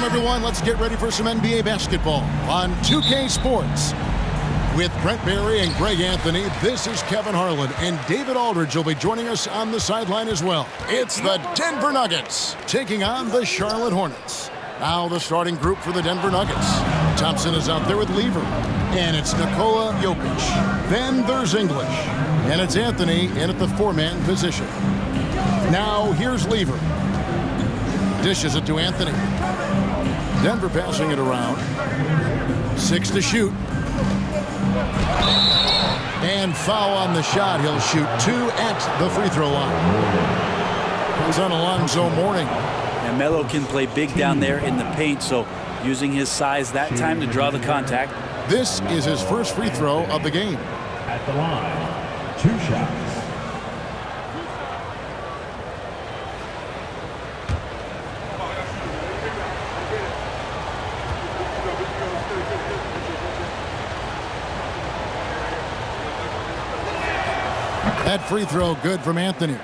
Welcome, everyone. Let's get ready for some NBA basketball on 2K Sports. With Brent Barry and Greg Anthony, this is Kevin Harlan, and David Aldridge will be joining us on the sideline as well. It's the Denver Nuggets taking on the Charlotte Hornets. Now the starting group for the Denver Nuggets. Thompson is out there with Lever, and it's Nikola Jokic. Then there's English, and it's Anthony in at the four-man position. Now here's Lever. Dishes it to Anthony. Denver passing it around. 6 to shoot. And foul on the shot. He'll shoot 2 at the free throw line. He's on Alonzo Mourning. And Melo can play big down there in the paint, so using his size that time to draw the contact. This is his first free throw of the game. At the line, 2 shots. That free throw good from Anthony.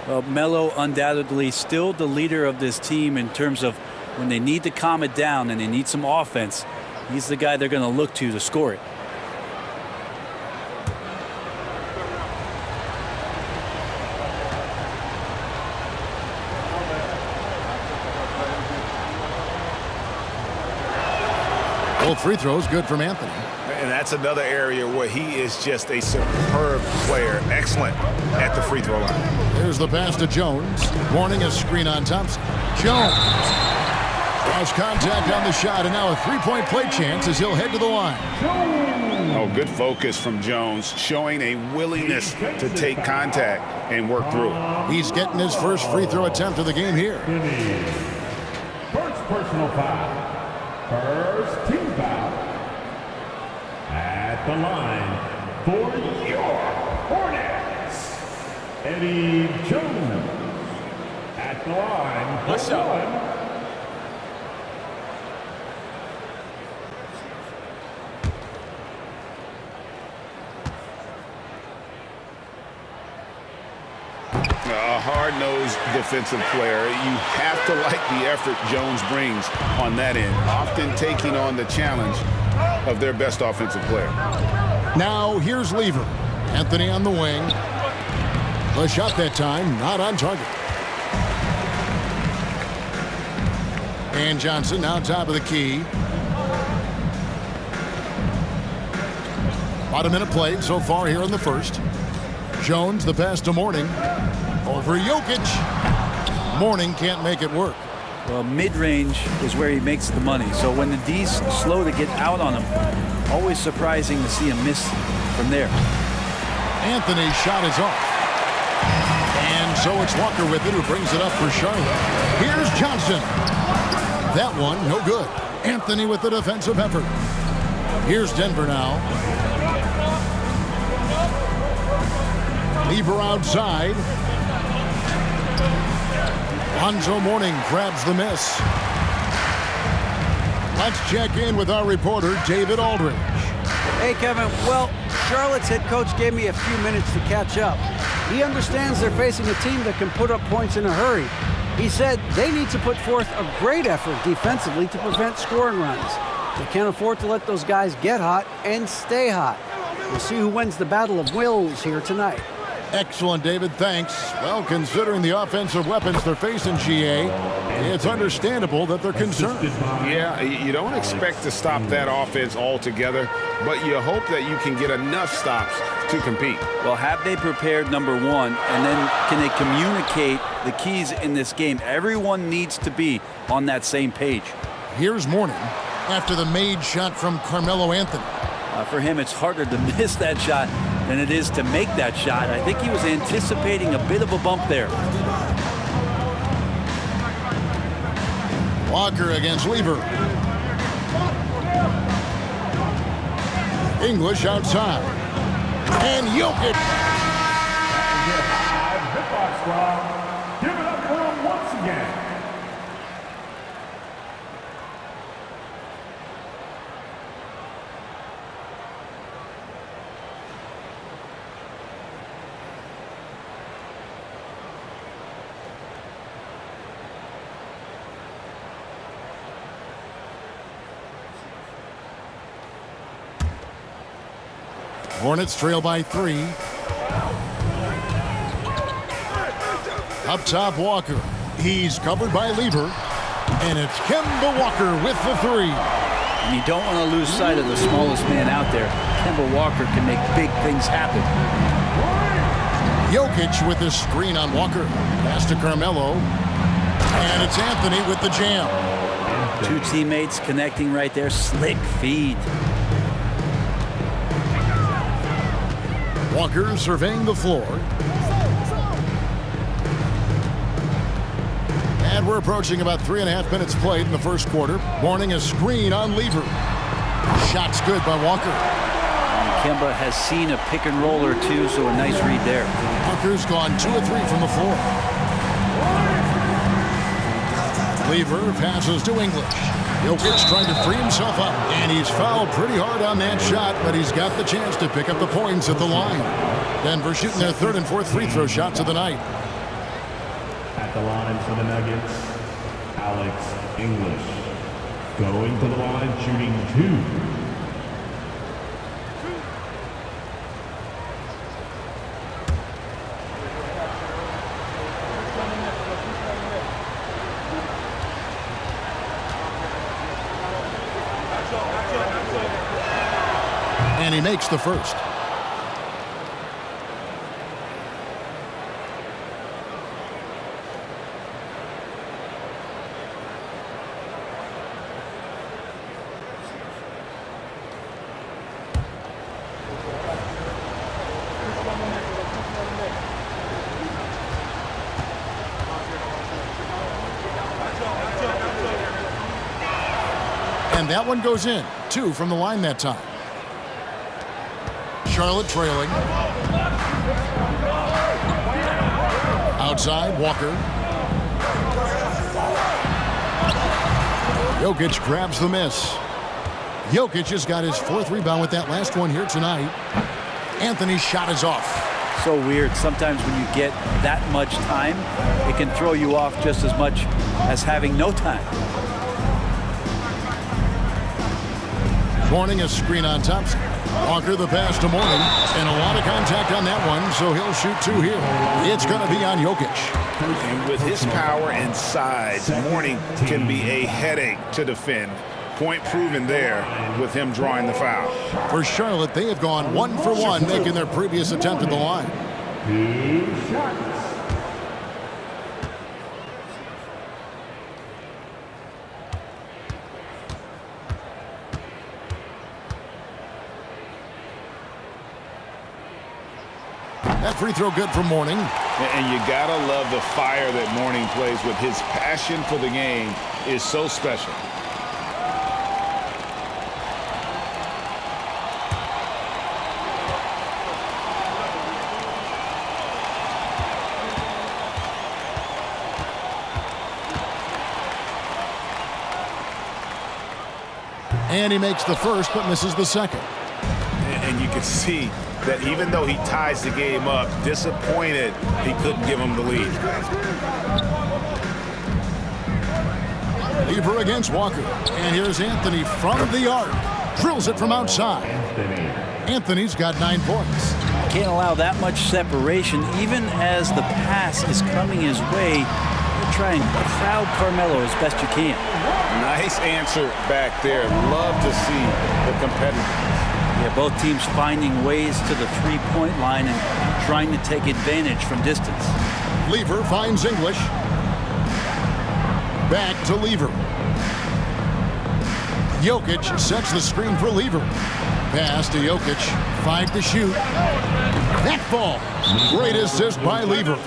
Well, Melo undoubtedly still the leader of this team in terms of when they need to calm it down and they need some offense. He's the guy they're going to look to score it. Both free throws good from Anthony. And that's another area where he is just a superb player. Excellent at the free throw line. There's the pass to Jones. Mourning a screen on Thompson. Jones. Cross contact on the shot, and now a three-point play chance as he'll head to the line. Oh, good focus from Jones, showing a willingness to take contact and work through it. He's getting his first free throw attempt of the game here. First personal foul. First team foul. At the line for your Hornets, Eddie Jones. At the line, what's up? A hard-nosed defensive player. You have to like the effort Jones brings on that end, often taking on the challenge of their best offensive player. Now here's Lever. Anthony on the wing. The shot that time not on target. And Johnson now top of the key. About a minute played so far here in the first. Jones the pass to Mourning. Over Jokic. Mourning can't make it work. Well, mid-range is where he makes the money. So when the D's slow to get out on him, always surprising to see him miss from there. Anthony's shot is off. And so it's Walker with it who brings it up for Charlotte. Here's Johnson. That one, no good. Anthony with the defensive effort. Here's Denver now. Lever outside. Alonzo Mourning grabs the miss. Let's check in with our reporter, David Aldridge. Hey, Kevin. Well, Charlotte's head coach gave me a few minutes to catch up. He understands they're facing a team that can put up points in a hurry. He said they need to put forth a great effort defensively to prevent scoring runs. They can't afford to let those guys get hot and stay hot. We'll see who wins the battle of wills here tonight. Excellent, David. Thanks. Well, considering the offensive weapons they're facing, GA, it's understandable that they're concerned. Yeah, you don't expect to stop that offense altogether, but you hope that you can get enough stops to compete. Well, have they prepared number one, and then can they communicate the keys in this game? Everyone needs to be on that same page. Here's Mourning after the made shot from Carmelo Anthony. For him, it's harder to miss that shot than it is to make that shot. I think he was anticipating a bit of a bump there. Walker against Lever. English outside. And Jokic. Give it up for him once again. Hornets trail by 3. Up top, Walker. He's covered by Lever. And it's Kemba Walker with the 3. And you don't want to lose sight of the smallest man out there. Kemba Walker can make big things happen. Jokic with the screen on Walker. Pass to Carmelo. And it's Anthony with the jam. 2 teammates connecting right there. Slick feed. Walker surveying the floor. And we're approaching about 3.5 minutes played in the first quarter. Mourning a screen on Lever. Shot's good by Walker. Kemba has seen a pick and roll or 2, so a nice read there. Walker's gone 2 of 3 from the floor. Lever passes to English. Jokic trying to free himself up, and he's fouled pretty hard on that shot, but he's got the chance to pick up the points at the line. Denver shooting their 3rd and 4th free throw shots of the night. At the line for the Nuggets, Alex English. Going to the line, shooting 2. And he makes the first. And that one goes in. 2 from the line that time. Charlotte trailing. Outside, Walker. Jokic grabs the miss. Jokic has got his 4th rebound with that last one here tonight. Anthony's shot is off. So weird. Sometimes when you get that much time, it can throw you off just as much as having no time. Mourning a screen on Thompson. Walker the pass to Mourning, and a lot of contact on that one, so he'll shoot 2 here. It's going to be on Jokic. And with his power and size, Mourning can be a headache to defend. Point proven there with him drawing the foul. For Charlotte, they have gone 1 for 1, making their previous attempt at the line. 2 shots. That free throw good for Mourning. And you gotta love the fire that Mourning plays with. His passion for the game is so special. And he makes the first, but misses the second. And you can see that even though he ties the game up, disappointed he couldn't give him the lead. Lever against Walker. And here's Anthony from the arc. Drills it from outside. Anthony's got 9 points. Can't allow that much separation. Even as the pass is coming his way, you're trying to crowd Carmelo as best you can. Nice answer back there. Love to see the competitiveness. Yeah, both teams finding ways to the three-point line and trying to take advantage from distance. Lever finds English. Back to Lever. Jokic sets the screen for Lever. Pass to Jokic. 5 to shoot. That falls. Great assist by Lever.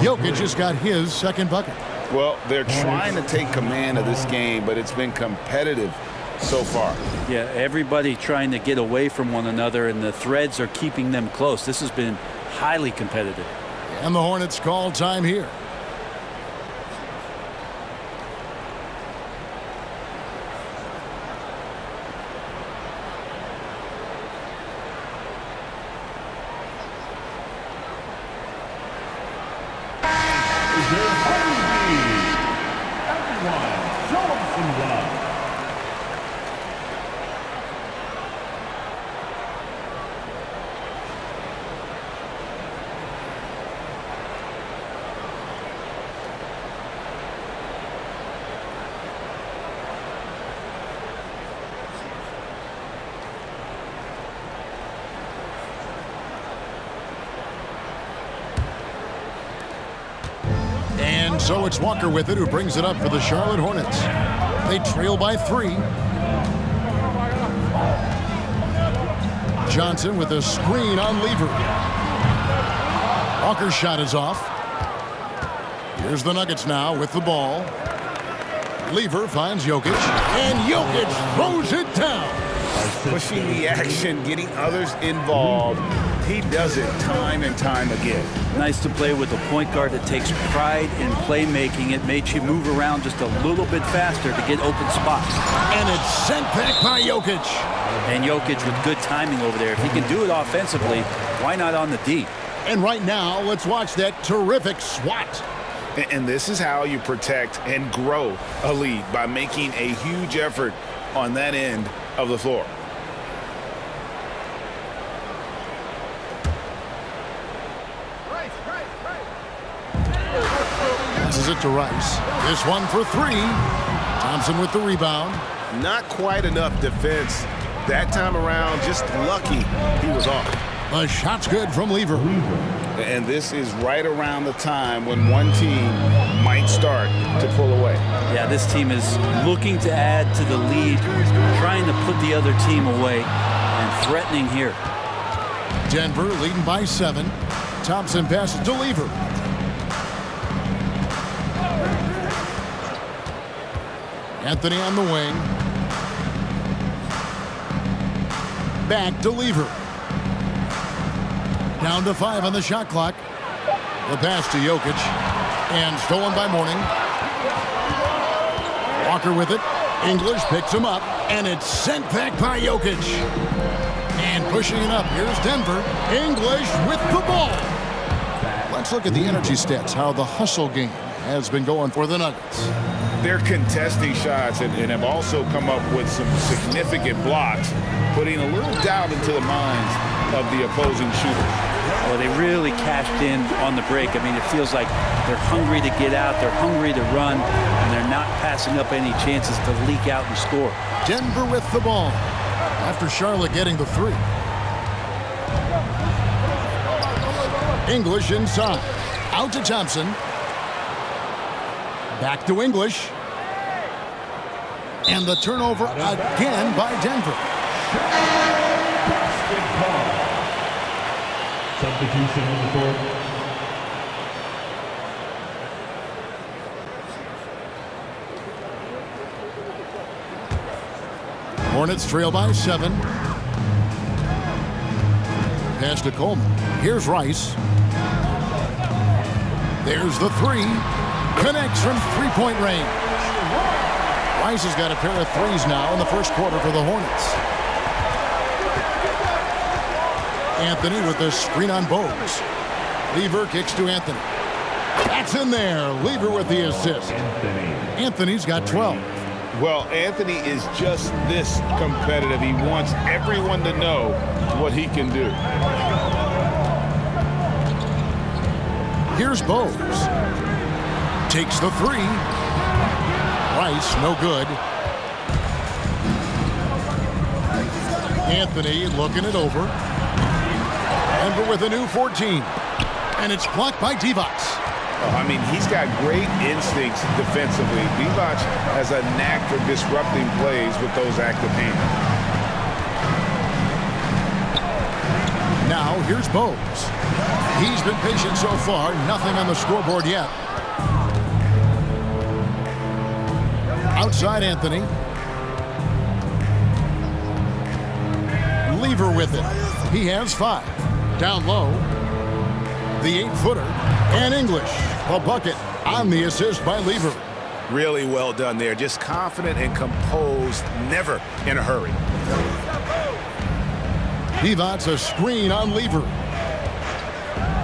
Jokic has got his second bucket. Well, they're trying to take command of this game, but it's been competitive so far. Yeah, everybody trying to get away from one another, and the threads are keeping them close. This has been highly competitive. And the Hornets call time here. And so it's Walker with it, who brings it up for the Charlotte Hornets. They trail by 3. Johnson with a screen on Lever. Walker's shot is off. Here's the Nuggets now with the ball. Lever finds Jokic, and Jokic throws it down. Pushing the action, getting others involved. He does it time and time again. Nice to play with a point guard that takes pride in playmaking. It makes you move around just a little bit faster to get open spots. And it's sent back by Jokic. And Jokic with good timing over there. If he can do it offensively, why not on the D? And right now, let's watch that terrific swat. And this is how you protect and grow a lead, by making a huge effort on that end of the floor. Passes it to Rice. This one for 3. Thompson with the rebound. Not quite enough defense that time around. Just lucky he was off. The shot's good from Lever. And this is right around the time when one team might start to pull away. Yeah, this team is looking to add to the lead, trying to put the other team away, and threatening here. Denver leading by 7. Thompson passes to Lever. Anthony on the wing. Back to Lever. Down to 5 on the shot clock. The pass to Jokic. And stolen by Mourning. Walker with it. English picks him up. And it's sent back by Jokic. And pushing it up. Here's Denver. English with the ball. Let's look at the energy stats. How the hustle game has been going for the Nuggets. They're contesting shots and have also come up with some significant blocks, putting a little doubt into the minds of the opposing shooter. Oh, they really cashed in on the break. I mean, it feels like they're hungry to get out, they're hungry to run, and they're not passing up any chances to leak out and score. Denver with the ball after Charlotte getting the 3. English inside. Out to Thompson. Back to English. And the turnover again by Denver. Substitution on the court. Hornets trail by 7. Pass to Coleman. Here's Rice. There's the 3. Connects from 3-point range. Rice has got a pair of 3s now in the first quarter for the Hornets. Anthony with the screen on Bogues. Lever kicks to Anthony. That's in there. Lever with the assist. Anthony's got 12. Well, Anthony is just this competitive. He wants everyone to know what he can do. Here's Bogues. Takes the 3. Rice, no good. Anthony looking it over. Denver with a new 14. And it's blocked by Divac. I mean, he's got great instincts defensively. Divac has a knack for disrupting plays with those active hands. Now, here's Bogues. He's been patient so far. Nothing on the scoreboard yet. Outside Anthony. Lever with it. He has 5. Down low. The 8-footer. And English. A bucket on the assist by Lever. Really well done there. Just confident and composed. Never in a hurry. Divac's a screen on Lever.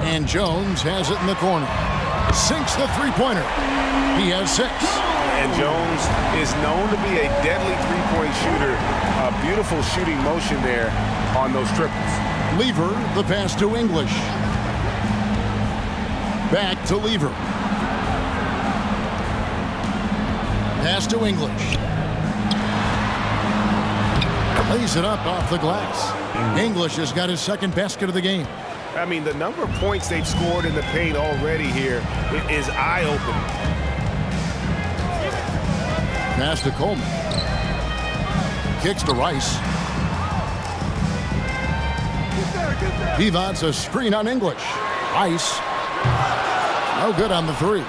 And Jones has it in the corner. Sinks the 3-pointer. He has 6. And Jones is known to be a deadly 3-point shooter. A beautiful shooting motion there on those triples. Lever, the pass to English. Back to Lever. Pass to English. Lays it up off the glass. English has got his second basket of the game. I mean, the number of points they've scored in the paint already here is eye-opening. Pass to Coleman. Kicks to Rice. He wants a screen on English. Rice. No good on the three.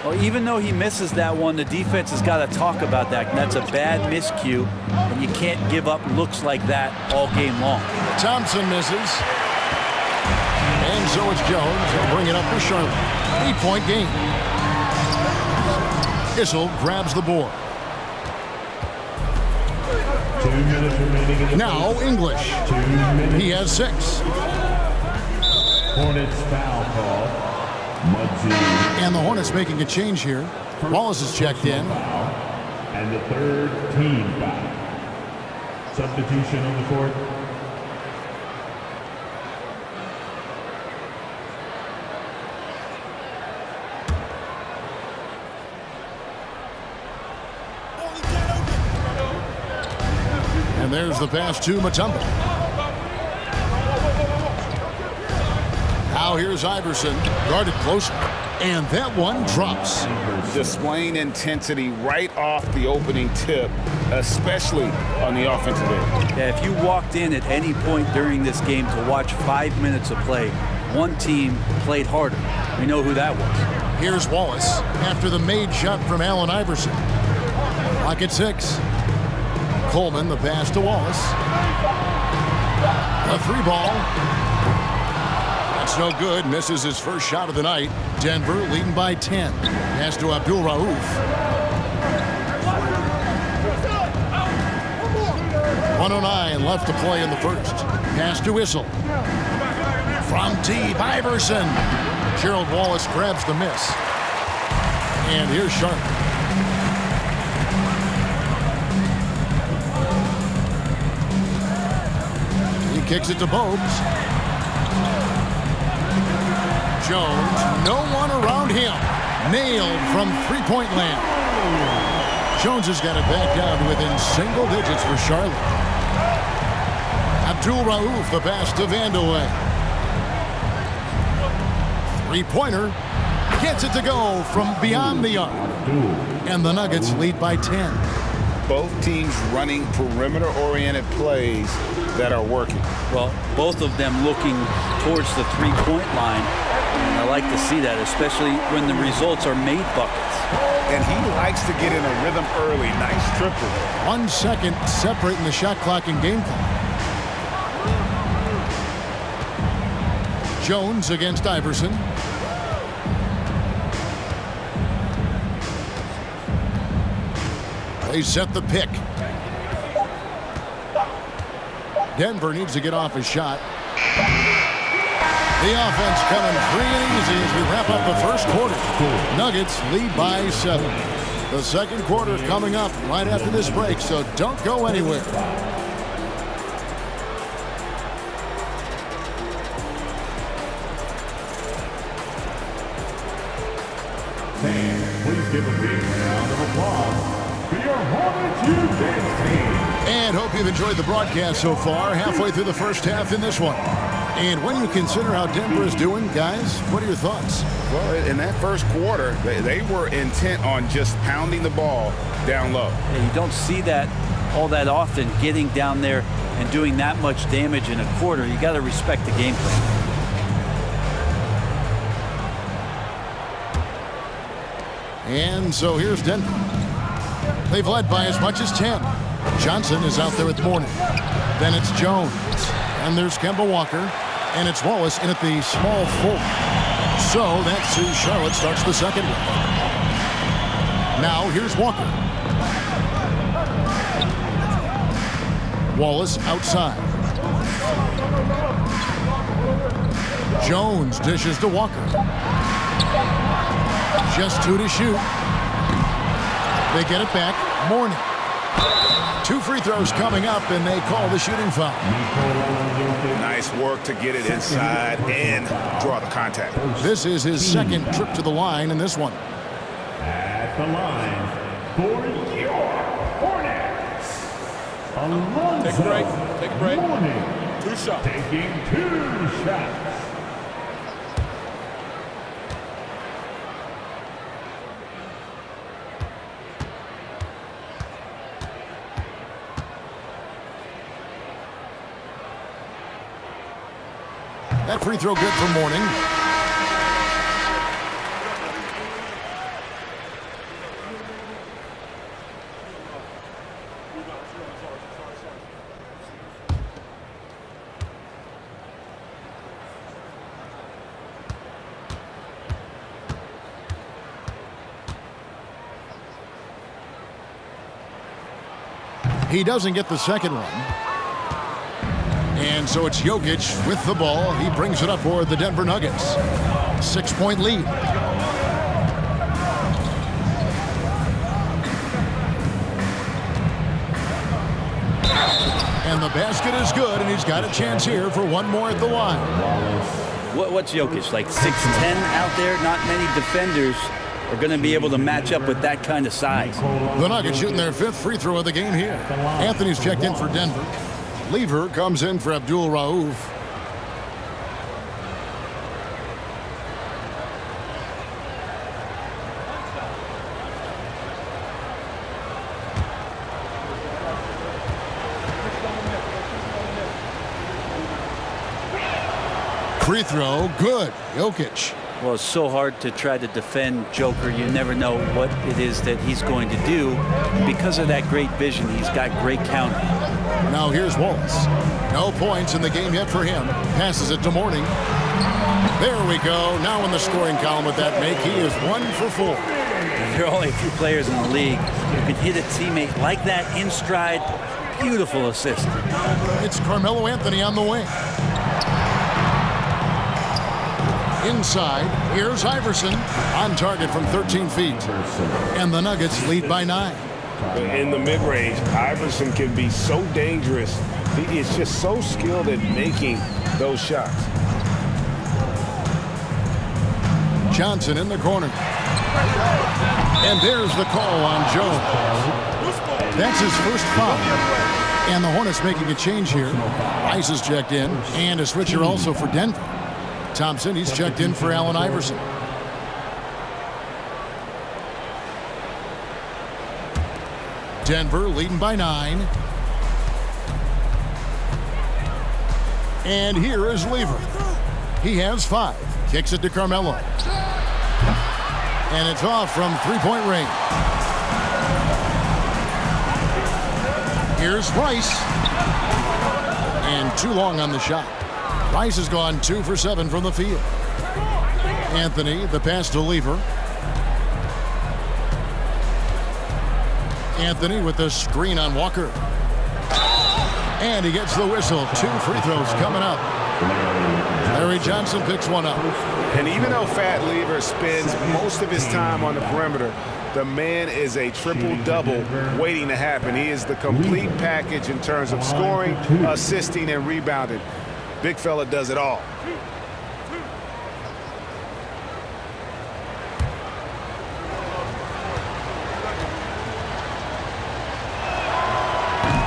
Well, even though he misses that one, the defense has got to talk about that. That's a bad miscue, and you can't give up looks like that all game long. Thompson misses. And so it's Jones. He'll bring it up for Charlotte. 8-point game. Issel grabs the board. 2 minutes remaining in the Now English. 2 minutes. He has 6. Hornets foul call. Mudzy. And the Hornets making a change here. Wallace is checked in. Foul. And the third team foul. Substitution on the court. And there's the pass to Mutombo. Now here's Iverson, guarded closer. And that one drops. Displaying intensity right off the opening tip, especially on the offensive end. Yeah, if you walked in at any point during this game to watch 5 minutes of play, one team played harder. We know who that was. Here's Wallace after the made shot from Allen Iverson. Clock at 6. Coleman, the pass to Wallace. A 3-ball. That's no good. Misses his first shot of the night. Denver leading by 10. Pass to Abdul-Rauf. 1:09 left to play in the first. Pass to Issel. From deep, Iverson. Gerald Wallace grabs the miss. And here's Sharp. He kicks it to Bogues. Jones, no one around him. Nailed from three-point land. Jones has got it back down to within single digits for Charlotte. Abdul-Rauf, the pass to Vandeweghe. Three-pointer. Gets it to go from beyond the arc. And the Nuggets lead by 10. Both teams running perimeter-oriented plays that are working. Well, both of them looking towards the three-point line. And I like to see that, especially when the results are made buckets. And he likes to get in a rhythm early. Nice triple. 1 second separating the shot clock and game clock. Jones against Iverson. They set the pick. Denver needs to get off his shot. The offense coming free and easy as we wrap up the first quarter. Nuggets lead by 7. The second quarter coming up right after this break, so don't go anywhere. Please give a big round of applause for your Hornets U-Dance team. And hope you've enjoyed the broadcast so far. Halfway through the first half in this one. And when you consider how Denver is doing, guys, what are your thoughts? Well, in that first quarter, they were intent on just pounding the ball down low. Yeah, you don't see that all that often, getting down there and doing that much damage in a quarter. You got to respect the game plan. And so here's Denver. They've led by as much as 10. Johnson is out there with Mourning. Then it's Jones. And there's Kemba Walker. And it's Wallace in at the small forward. So that's who Charlotte starts the second with. Now here's Walker. Wallace outside. Jones dishes to Walker. Just 2 to shoot. They get it back. Mourning. 2 free throws coming up, and they call the shooting foul. Nice work to get it inside and draw the contact. This is his second trip to the line in this one. At the line for your Hornets, Alonzo. Take a break. Mourning. 2 shots. Taking 2 shots. That free throw good for Mourning. He doesn't get the second one. And so it's Jokic with the ball. He brings it up for the Denver Nuggets. 6-point lead. And the basket is good, and he's got a chance here for one more at the line. What's Jokic, like 6'10" out there? Not many defenders are going to be able to match up with that kind of size. The Nuggets shooting their 5th free throw of the game here. Anthony's checked in for Denver. Lever comes in for Abdul-Rauf. Free throw, good. Jokic. Well, it's so hard to try to defend Joker. You never know what it is that he's going to do. Because of that great vision, he's got great counter. Now here's Waltz. No points in the game yet for him. Passes it to Mourning. There we go. Now in the scoring column with that make, he is 1 for 4. There are only a few players in the league who can hit a teammate like that in stride. Beautiful assist. It's Carmelo Anthony on the wing. Inside, here's Iverson on target from 13 feet. And the Nuggets lead by 9. In the mid-range, Iverson can be so dangerous. He is just so skilled at making those shots. Johnson in the corner. And there's the call on Jones. That's his first foul. And the Hornets making a change here. Rice is checked in, and a switcher also for Denver. Thompson, he's checked in for Allen Iverson. Denver leading by 9. And here is Lever. He has 5. Kicks it to Carmelo. And it's off from 3-point range. Here's Rice. And too long on the shot. Rice has gone 2 for 7 from the field. Anthony, the pass to Lever. Anthony with the screen on Walker. And he gets the whistle. 2 free throws coming up. Larry Johnson picks one up. And even though Fat Lever spends most of his time on the perimeter, the man is a triple-double waiting to happen. He is the complete package in terms of scoring, assisting, and rebounding. Big fella does it all.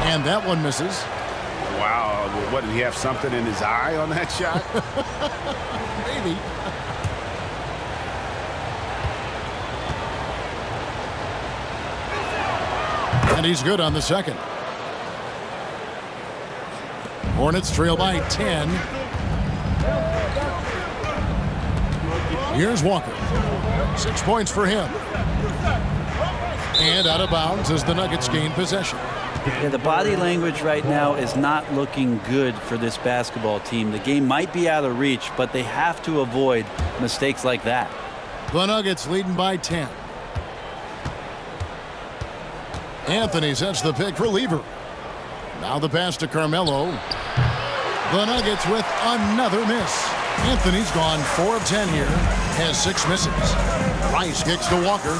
And that one misses. Wow, what, did he have something in his eye on that shot? Maybe. And he's good on the second. Hornets trail by 10. Here's Walker. 6 points for him. And out of bounds as the Nuggets gain possession. Yeah, the body language right now is not looking good for this basketball team. The game might be out of reach, but they have to avoid mistakes like that. The Nuggets leading by 10. Anthony sets the pick for Lever. Now the pass to Carmelo. The Nuggets with another miss. Anthony's gone 4 of 10 here. Has 6 misses. Rice kicks to Walker.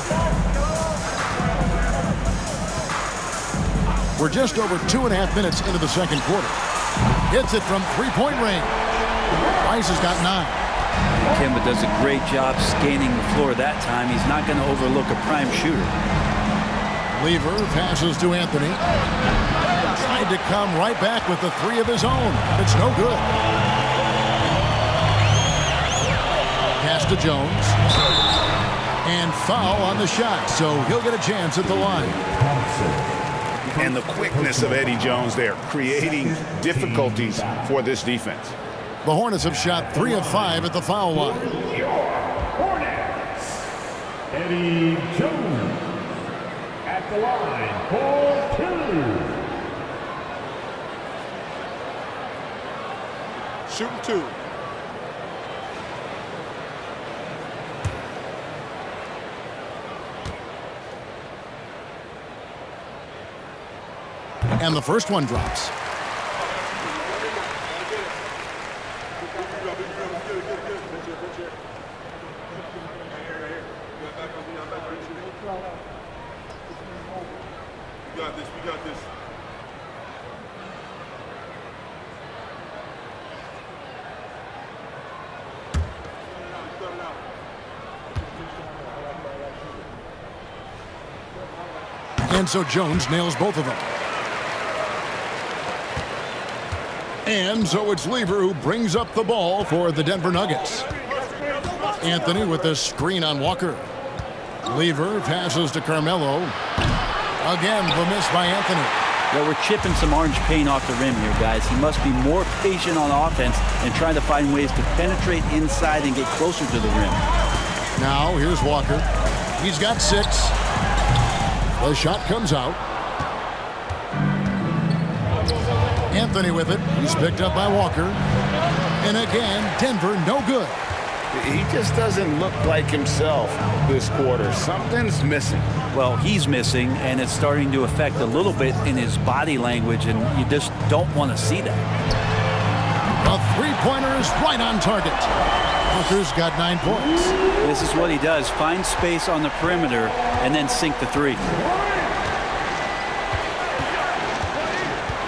We're just over 2.5 minutes into the second quarter. Hits it from 3-point range. Rice has got 9. Kemba does a great job scanning the floor that time. He's not going to overlook a prime shooter. Lever passes to Anthony. Tried to come right back with the 3 of his own. It's no good. Pass to Jones. And foul on the shot, so he'll get a chance at the line. And the quickness of Eddie Jones there, creating difficulties for this defense. The Hornets have shot 3 of 5 at the foul line. Your Hornets, Eddie Jones at the line for 2. Shooting 2. And the first one drops. We got this. And so Jones nails both of them. And so it's Lever who brings up the ball for the Denver Nuggets. Anthony with the screen on Walker. Lever passes to Carmelo. Again, the miss by Anthony. Well, we're chipping some orange paint off the rim here, guys. He must be more patient on offense and trying to find ways to penetrate inside and get closer to the rim. Now, here's Walker. He's got 6. The shot comes out. Anthony with it. He's picked up by Walker. And again, Denver no good. He just doesn't look like himself this quarter. Something's missing. Well, he's missing, and it's starting to affect a little bit in his body language, and you just don't want to see that. A three-pointer is right on target. Walker's got 9 points. This is what he does. Find space on the perimeter and then sink the 3.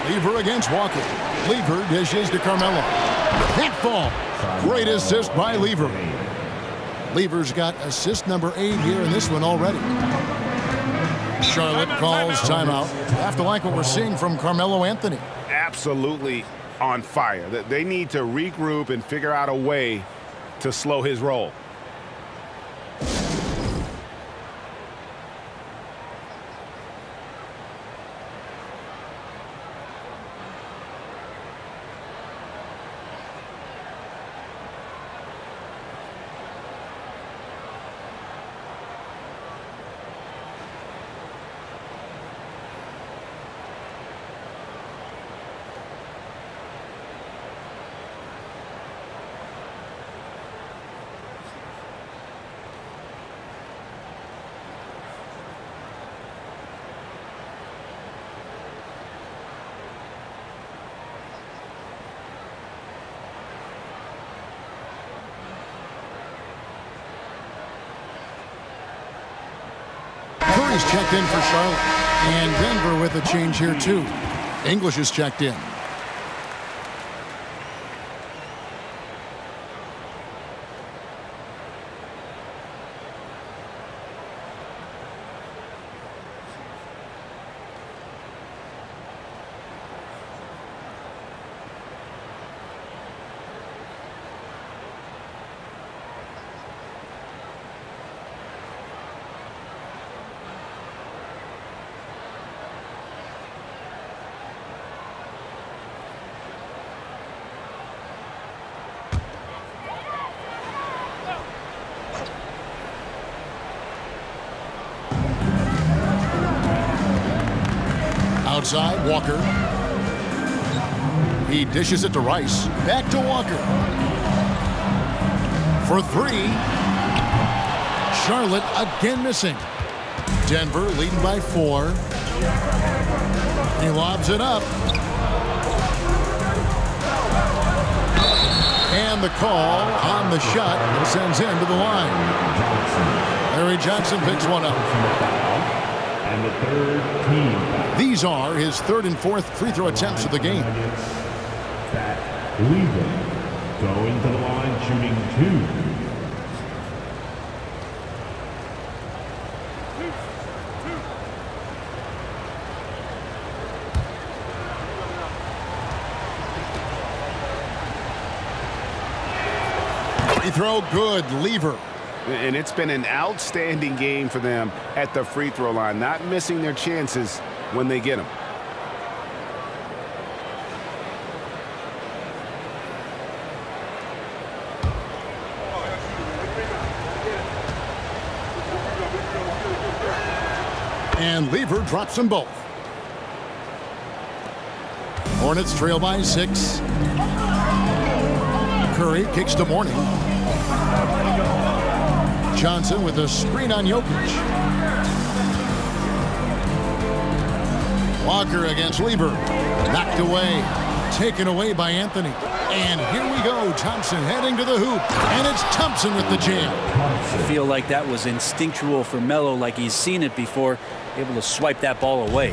Lever against Walker. Lever dishes to Carmelo. That fall. Great assist by Lever. Lever's got assist number 8 here in this one already. Charlotte calls timeout. Have to like what we're seeing from Carmelo Anthony. Absolutely on fire. They need to regroup and figure out a way to slow his roll. Curry's checked in for Charlotte. And Denver with a change here, too. English is checked in. Outside, Walker. He dishes it to Rice. Back to Walker. For 3. Charlotte again missing. Denver leading by 4. He lobs it up. And the call on the shot sends him to the line. Larry Johnson picks one up. And the third team foul. These are his 3rd and 4th free throw attempts of the game. That Lever going to the line, shooting 2. Free throw good, Lever. And it's been an outstanding game for them at the free throw line, not missing their chances when they get them. And Lever drops them both. Hornets trail by 6. Curry kicks to Mourning. Johnson with a screen on Jokic. Walker against Lever. Knocked away. Taken away by Anthony. And here we go. Thompson heading to the hoop. And it's Thompson with the jam. I feel like that was instinctual for Melo, like he's seen it before, able to swipe that ball away.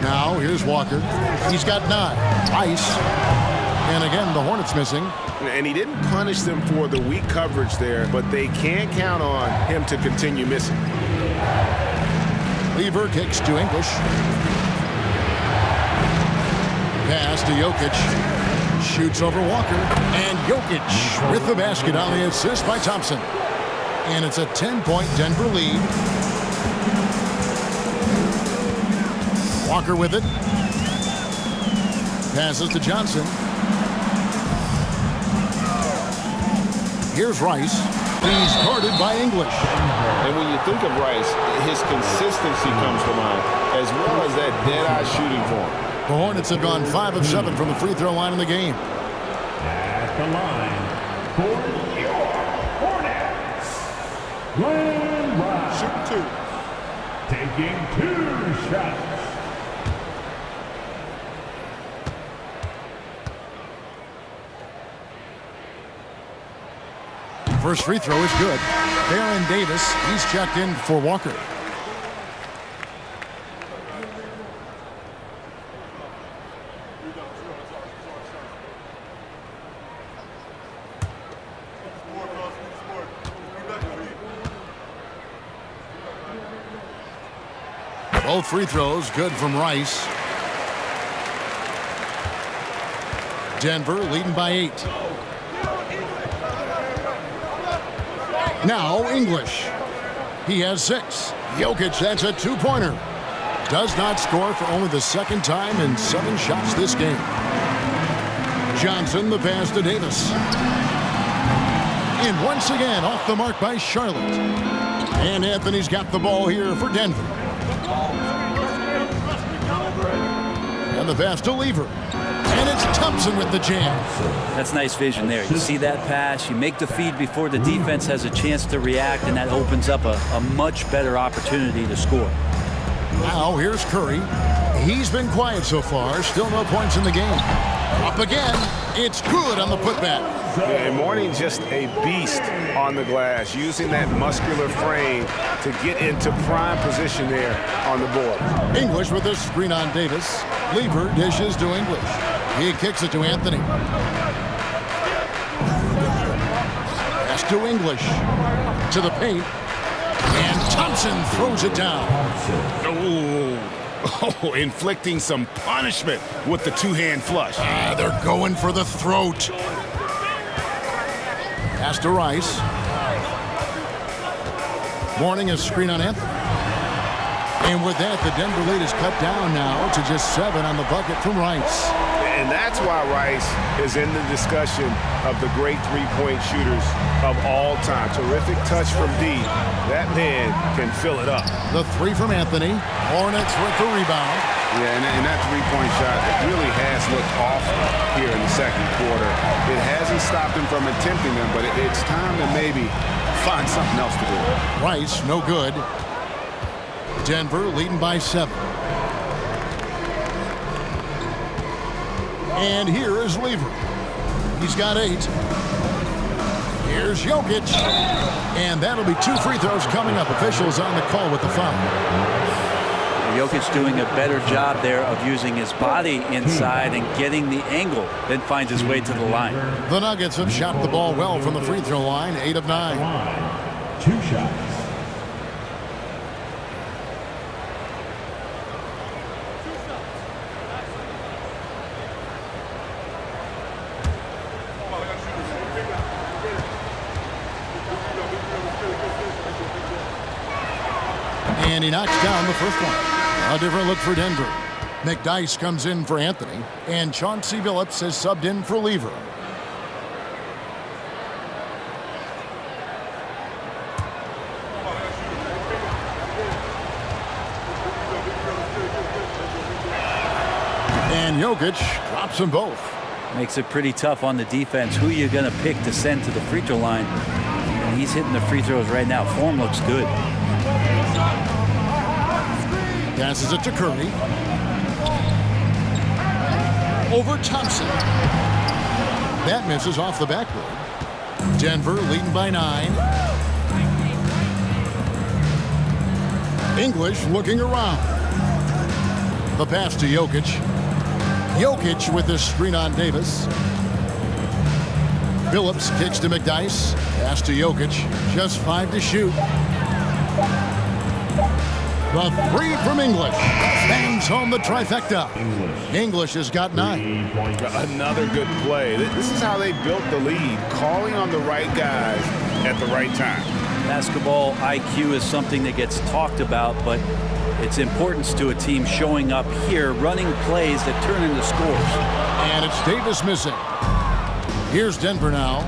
Now here's Walker. He's got 9. Ice. And again, the Hornets missing. And he didn't punish them for the weak coverage there, but they can't count on him to continue missing. Lever kicks to English. Pass to Jokic. Shoots over Walker. And Jokic with the basket on the assist by Thompson. And it's a 10-point Denver lead. Walker with it. Passes to Johnson. Here's Rice. He's guarded by English. And when you think of Rice, his consistency comes to mind, as well as that dead-eye shooting form. The Hornets have gone 5 of 7 from the free throw line in the game. At the line for your Hornets, Glenn Rice. Shooting 2. Taking 2 shots. First free throw is good. Baron Davis, he's checked in for Walker. Both free throws good from Rice. Denver leading by 8. Now English. He has 6. Jokic, that's a 2-pointer. Does not score for only the second time in 7 shots this game. Johnson, the pass to Davis. And once again, off the mark by Charlotte. And Anthony's got the ball here for Denver. And the pass to Lever. And it's Thompson with the jam. That's nice vision there. You see that pass, you make the feed before the defense has a chance to react, and that opens up a much better opportunity to score. Now here's Curry. He's been quiet so far. Still no points in the game. Up again. It's good on the putback. And Mourning just a beast on the glass, using that muscular frame to get into prime position there on the board. English with a screen on Davis. Lever dishes to English. He kicks it to Anthony. Pass to English. To the paint. And Thompson throws it down. Oh, inflicting some punishment with the 2-hand flush. They're going for the throat. Pass to Rice. Mourning a screen on Anthony. And with that, the Denver lead is cut down now to just 7 on the bucket from Rice. And that's why Rice is in the discussion of the great three-point shooters of all time. Terrific touch from D. That man can fill it up. The 3 from Anthony. Hornets with the rebound. Yeah, and that three-point shot, it really has looked off here in the second quarter. It hasn't stopped him from attempting them, but it's time to maybe find something else to do. Rice, no good. Denver leading by 7. And here is Lever. He's got 8. Here's Jokic. And that'll be 2 free throws coming up. Officials on the call with the foul. Jokic doing a better job there of using his body inside and getting the angle, then finds his way to the line. The Nuggets have shot the ball well from the free throw line, 8 of 9. 2 shots. And he knocks down the first one. A different look for Denver. McDyess comes in for Anthony. And Chauncey Billups is subbed in for Lever. And Jokic drops them both. Makes it pretty tough on the defense. Who are you going to pick to send to the free throw line? And he's hitting the free throws right now. Form looks good. Passes it to Curry. Over Thompson. That misses off the backboard. Denver leading by 9. English looking around. The pass to Jokic. Jokic with this screen on Davis. Phillips kicks to McDyess. Pass to Jokic. Just 5 to shoot. The 3 from English. Bangs home the trifecta. English has got 9. Another good play. This is how they built the lead, calling on the right guys at the right time. Basketball IQ is something that gets talked about, but its importance to a team showing up here, running plays that turn into scores. And it's Davis missing. Here's Denver now.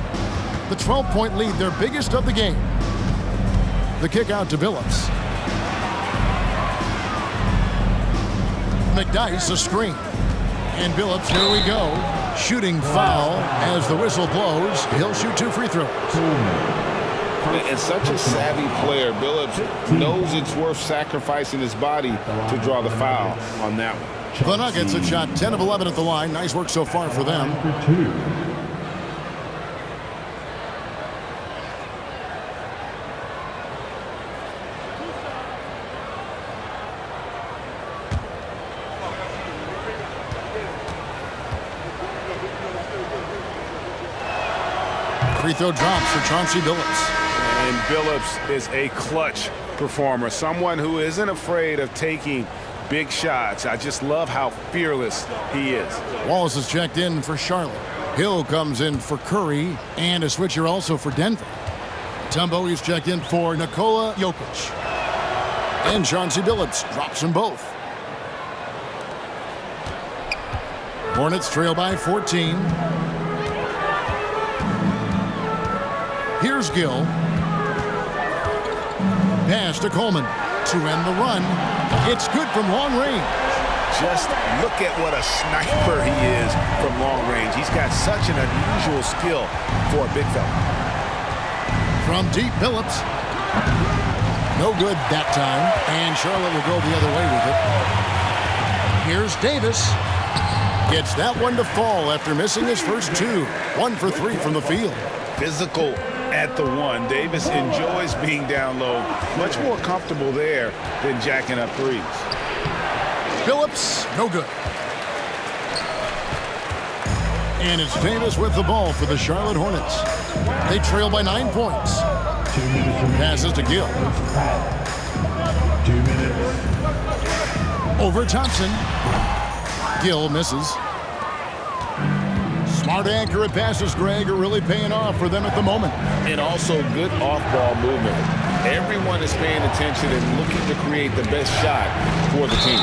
The 12-point lead, their biggest of the game. The kick out to Phillips. McDyess a screen. And Phillips, here we go. Shooting foul as the whistle blows. He'll shoot 2 free throws. And such a savvy player. Billups knows it's worth sacrificing his body to draw the foul on that one. The Nuggets have shot 10 of 11 at the line. Nice work so far for them. Free throw drops for Chauncey Billups. And Billups is a clutch performer, someone who isn't afraid of taking big shots. I just love how fearless he is. Wallace is checked in for Charlotte. Hill comes in for Curry, and a switcher also for Denver. Tumbo is checked in for Nikola Jokic. And Chauncey Billups drops them both. Hornets trail by 14. Here's Gill. Pass to Coleman to end the run. It's good from long range. Just look at what a sniper he is from long range. He's got such an unusual skill for a big fella. From deep, Phillips. No good that time. And Charlotte will go the other way with it. Here's Davis. Gets that one to fall after missing his first 2. 1 for 3 from the field. Physical at the 1. Davis enjoys being down low. Much more comfortable there than jacking up threes. Phillips, no good. And it's Davis with the ball for the Charlotte Hornets. They trail by 9 points. 2 minutes. Passes to Gill. 2 minutes. Over Thompson. Gill misses. Smart accurate passes, Greg, are really paying off for them at the moment. And also good off-ball movement. Everyone is paying attention and looking to create the best shot for the team.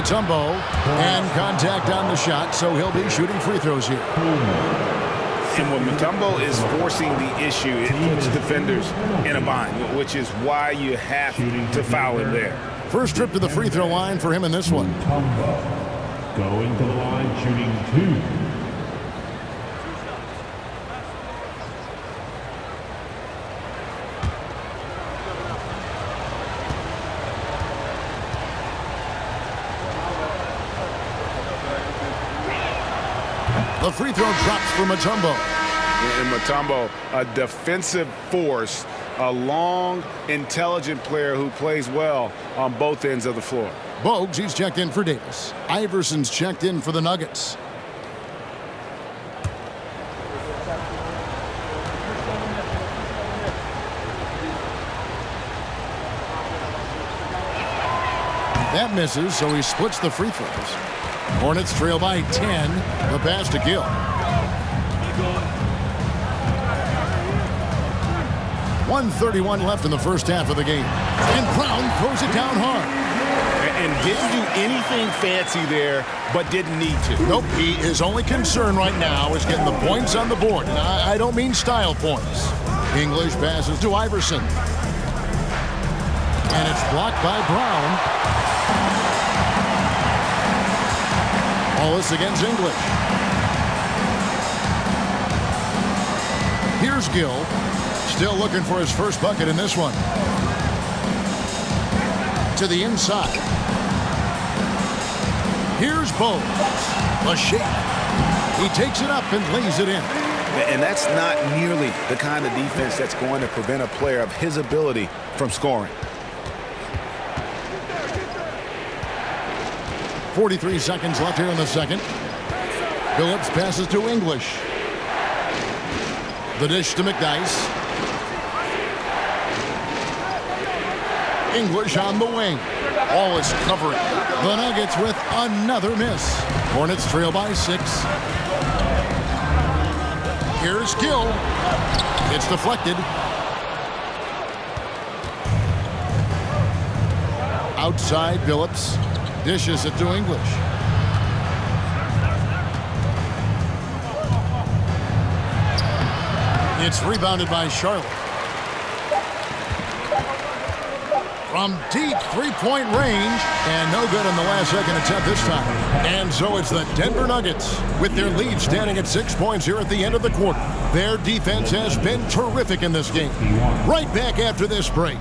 Tumbo and contact on the shot, so he'll be shooting free throws here. And when Mutombo is forcing the issue, it puts defenders in a bind, which is why you have to foul him there. First trip to the free throw line for him in this one. Mutombo going to the line, shooting 2. The free throw drops for Mutombo. And Mutombo, a defensive force, a long, intelligent player who plays well on both ends of the floor. Bogues, he's checked in for Davis. Iverson's checked in for the Nuggets. That misses, so he splits the free throws. Hornets trail by 10. The pass to Gill. 1:31 left in the first half of the game. And Brown throws it down hard. And didn't do anything fancy there, but didn't need to. Nope, his only concern right now is getting the points on the board. And I don't mean style points. English passes to Iverson. And it's blocked by Brown. Wallace against English. Here's Gill. Still looking for his first bucket in this one. To the inside. Here's Bowes. A shake. He takes it up and lays it in. And that's not nearly the kind of defense that's going to prevent a player of his ability from scoring. 43 seconds left here in the second. Phillips passes to English. The dish to McDyess. English on the wing. Wallace covering. The Nuggets with another miss. Hornets trail by 6. Here's Gill. It's deflected. Outside Phillips. Dishes it to English. It's rebounded by Charlotte. From deep three-point range, and no good on the last second attempt this time. And so it's the Denver Nuggets with their lead standing at 6 points here at the end of the quarter. Their defense has been terrific in this game. Right back after this break.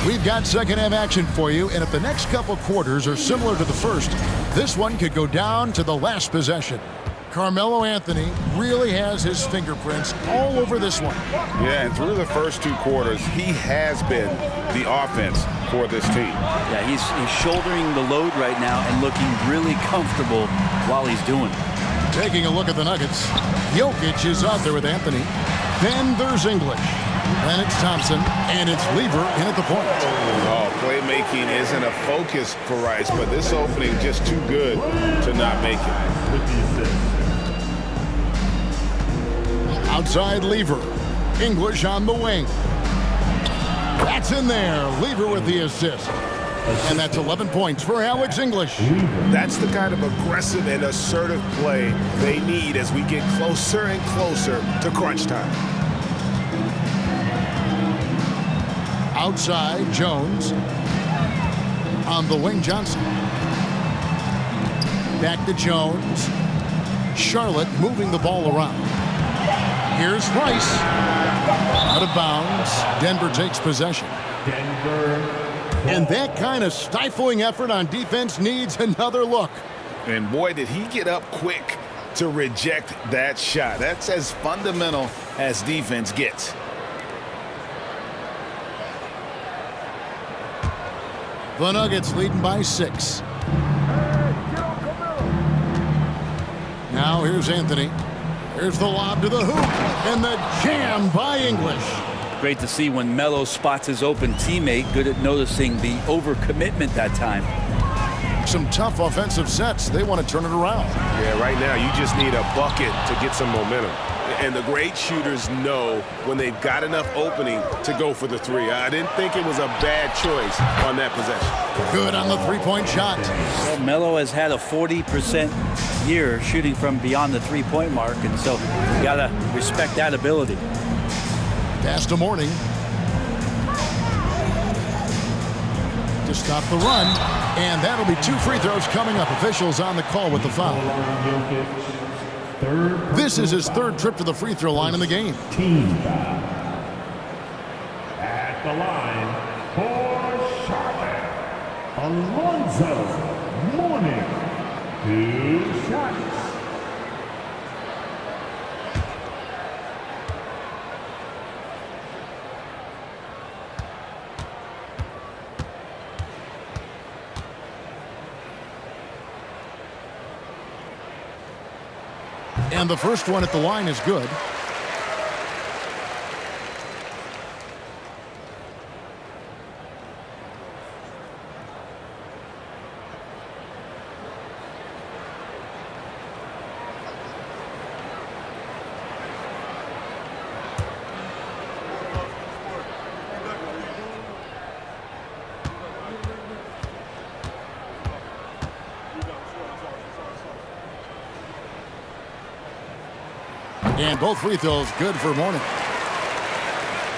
We've got second half action for you, and if the next couple quarters are similar to the first, this one could go down to the last possession. Carmelo Anthony really has his fingerprints all over this one. Yeah, and through the first 2 quarters, he has been the offense for this team. Yeah, he's shouldering the load right now and looking really comfortable while he's doing it. Taking a look at the Nuggets, Jokic is out there with Anthony. Then there's English. Then it's Thompson, and it's Lever in at the point. Oh, playmaking isn't a focus for Rice, but this opening just too good to not make it. Outside Lever. English on the wing. That's in there. Lever with the assist. And that's 11 points for Alex English. That's the kind of aggressive and assertive play they need as we get closer and closer to crunch time. Outside, Jones. On the wing, Johnson. Back to Jones. Charlotte moving the ball around. Here's Rice. Out of bounds. Denver takes possession. And that kind of stifling effort on defense needs another look. And boy, did he get up quick to reject that shot. That's as fundamental as defense gets. The Nuggets leading by 6. Now here's Anthony. Here's the lob to the hoop. And the jam by English. Great to see when Melo spots his open teammate. Good at noticing the overcommitment that time. Some tough offensive sets. They want to turn it around. Yeah, right now you just need a bucket to get some momentum. And the great shooters know when they've got enough opening to go for the 3. I didn't think it was a bad choice on that possession. Good on the three-point shot. Well, Melo has had a 40% year shooting from beyond the three-point mark, and so you got to respect that ability. Pass to Morning. To stop the run. And that'll be 2 free throws coming up. Officials on the call with the foul. This is his 3rd trip to the free throw line in the game. Team foul. At the line for Charlotte, Alonzo Mourning. 2 shots. And the first one at the line is good. And both free throws good for Mourning.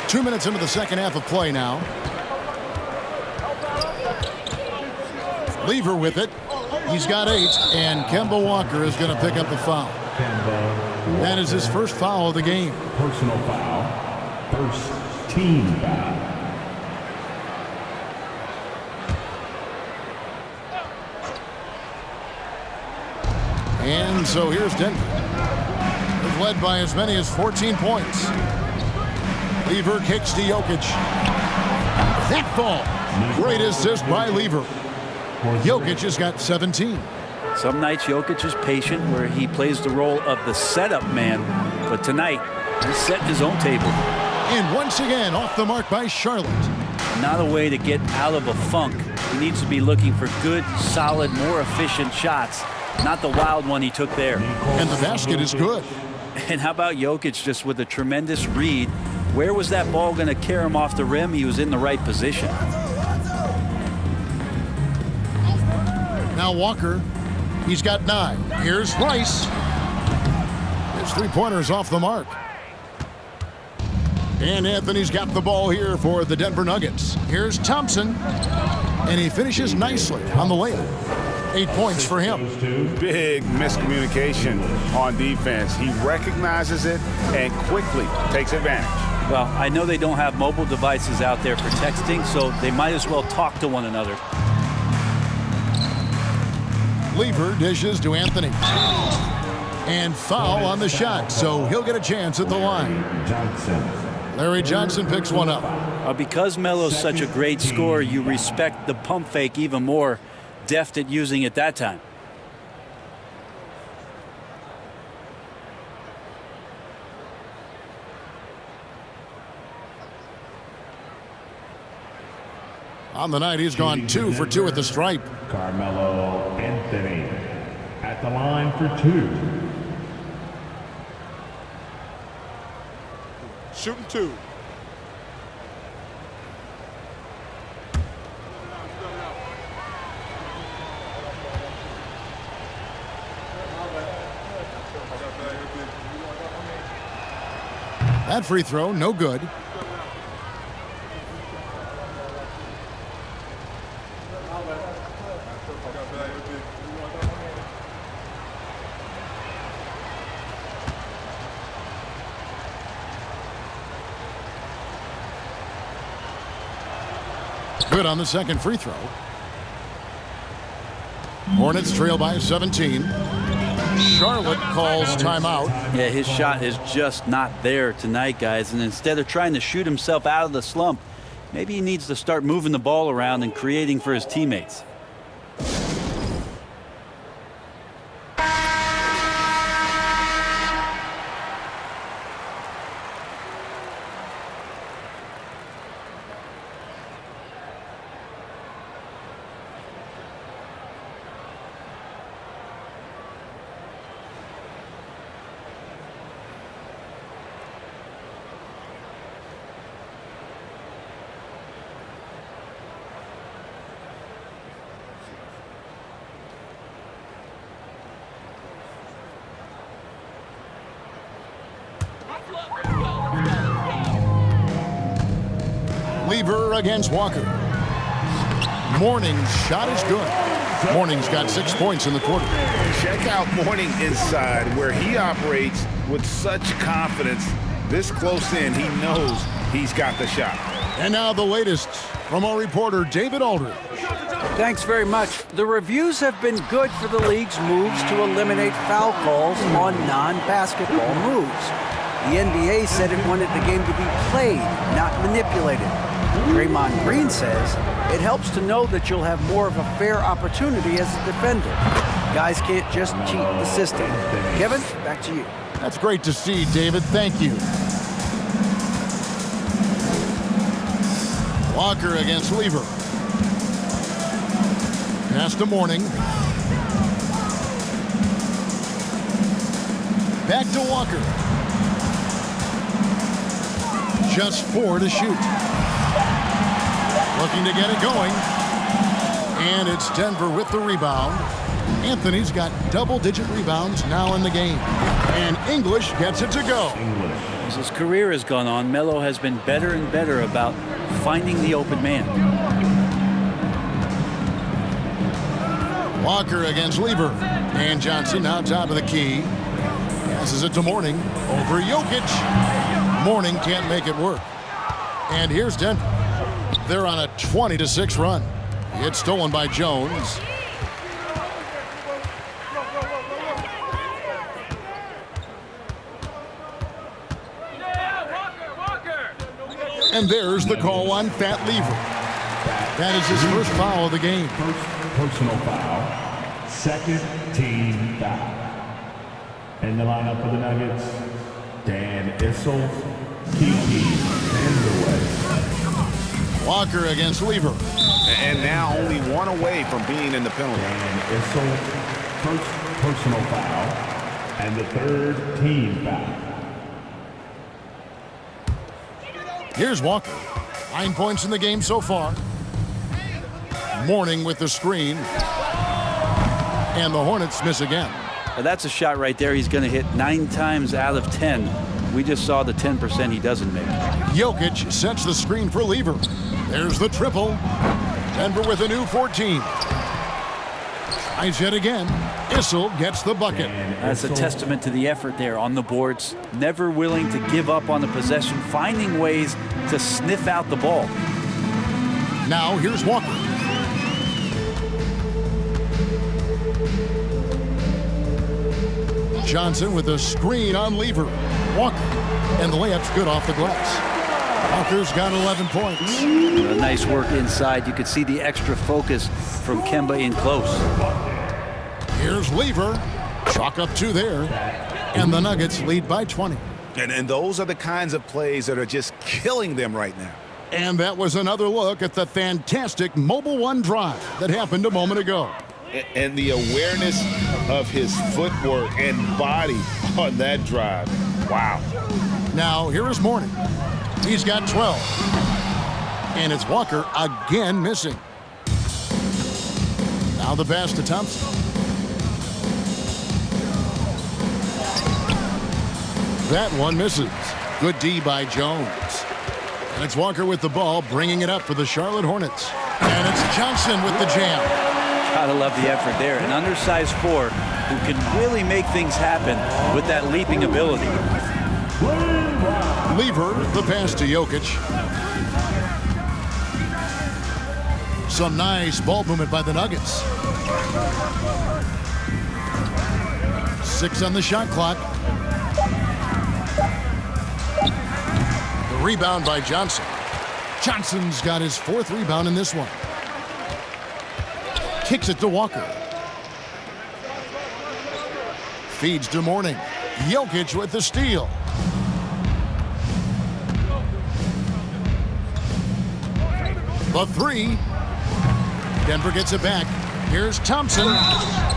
2 minutes into the second half of play now. Lever with it. He's got 8, and Kemba Walker is going to pick up the foul. That is his first foul of the game. Personal foul. First team foul. And so here's Denver. Led by as many as 14 points. Lever kicks to Jokic. That ball. Great assist by Lever. Jokic has got 17. Some nights Jokic is patient where he plays the role of the setup man. But tonight, he's setting his own table. And once again, off the mark by Charlotte. Not a way to get out of a funk. He needs to be looking for good, solid, more efficient shots. Not the wild one he took there. And the basket is good. And how about Jokic just with a tremendous read? Where was that ball going to carry him off the rim? He was in the right position. Now Walker, he's got 9. Here's Rice. His three-pointer's off the mark. And Anthony's got the ball here for the Denver Nuggets. Here's Thompson. And he finishes nicely on the layup. 8 points for him. Big miscommunication on defense. He recognizes it and quickly takes advantage. Well, I know they don't have mobile devices out there for texting, so they might as well talk to one another. Lever dishes to Anthony. And foul on the shot, so he'll get a chance at the line. Larry Johnson picks one up. Because Melo's such a great scorer, you respect the pump fake even more. Deft at using it that time. On the night, he's gone 2 for 2 at the stripe. Carmelo Anthony at the line for 2. Shooting 2. That free throw, no good. Good on the second free throw. Hornets trail by 17. Charlotte calls timeout. Yeah, his shot is just not there tonight, guys. And instead of trying to shoot himself out of the slump, maybe he needs to start moving the ball around and creating for his teammates. Lever against Walker. Mourning's shot is good. Mourning's got 6 points in the quarter. Check out Mourning inside, where he operates with such confidence. This close in, he knows he's got the shot. And now the latest from our reporter, David Aldridge. Thanks very much. The reviews have been good for the league's moves to eliminate foul calls on non-basketball moves. The NBA said it wanted the game to be played, not manipulated. Draymond Green says it helps to know that you'll have more of a fair opportunity as a defender. Guys can't just cheat the system. Kevin, back to you. That's great to see, David. Thank you. Walker against Lever. Pass to Mourning. Back to Walker. Just 4 to shoot. Looking to get it going. And it's Denver with the rebound. Anthony's got double-digit rebounds now in the game. And English gets it to go. As his career has gone on, Melo has been better and better about finding the open man. Walker against Lever. And Johnson now top of the key. Passes it to Mourning. Over Jokic. Mourning can't make it work. And here's Denver. They're on a 20-6 run. It's stolen by Jones. And there's the call on Fat Lever. That is his first foul of the game. First personal foul. Second team foul. In the lineup for the Nuggets, Dan Issel, Kiki Vandeweghe. Walker against Lever. And now only one away from being in the penalty. Dan Issel, first personal foul, and the third team foul. Here's Walker. 9 points in the game so far. Mourning with the screen. And the Hornets miss again. Now that's a shot right there. He's going to hit 9 times out of 10. We just saw the 10% he doesn't make. Jokic sets the screen for Lever. There's the triple. Denver with a new 14. Tries yet again. Issel gets the bucket. That's a testament to the effort there on the boards. Never willing to give up on the possession, finding ways to sniff out the ball. Now here's Walker. Johnson with a screen on Lever. Walker. And the layup's good off the glass. Walker's got 11 points. Nice work inside. You could see the extra focus from Kemba in close. Here's Lever. Chalk up 2 there. And the Nuggets lead by 20. And those are the kinds of plays that are just killing them right now. And that was another look at the fantastic Mobile One drive that happened a moment ago. And the awareness of his footwork and body on that drive. Wow. Now, here is Mourning. He's got 12. And it's Walker again missing. Now the pass to Thompson. That one misses. Good D by Jones. And it's Walker with the ball, bringing it up for the Charlotte Hornets. And it's Johnson with the jam. Gotta love the effort there. An undersized 4 who can really make things happen with that leaping ability. Lever, the pass to Jokic. Some nice ball movement by the Nuggets. 6 on the shot clock. The rebound by Johnson. Johnson's got his 4th rebound in this one. Kicks it to Walker. Feeds to Mourning. Jokic with the steal. The 3. Denver gets it back. Here's Thompson.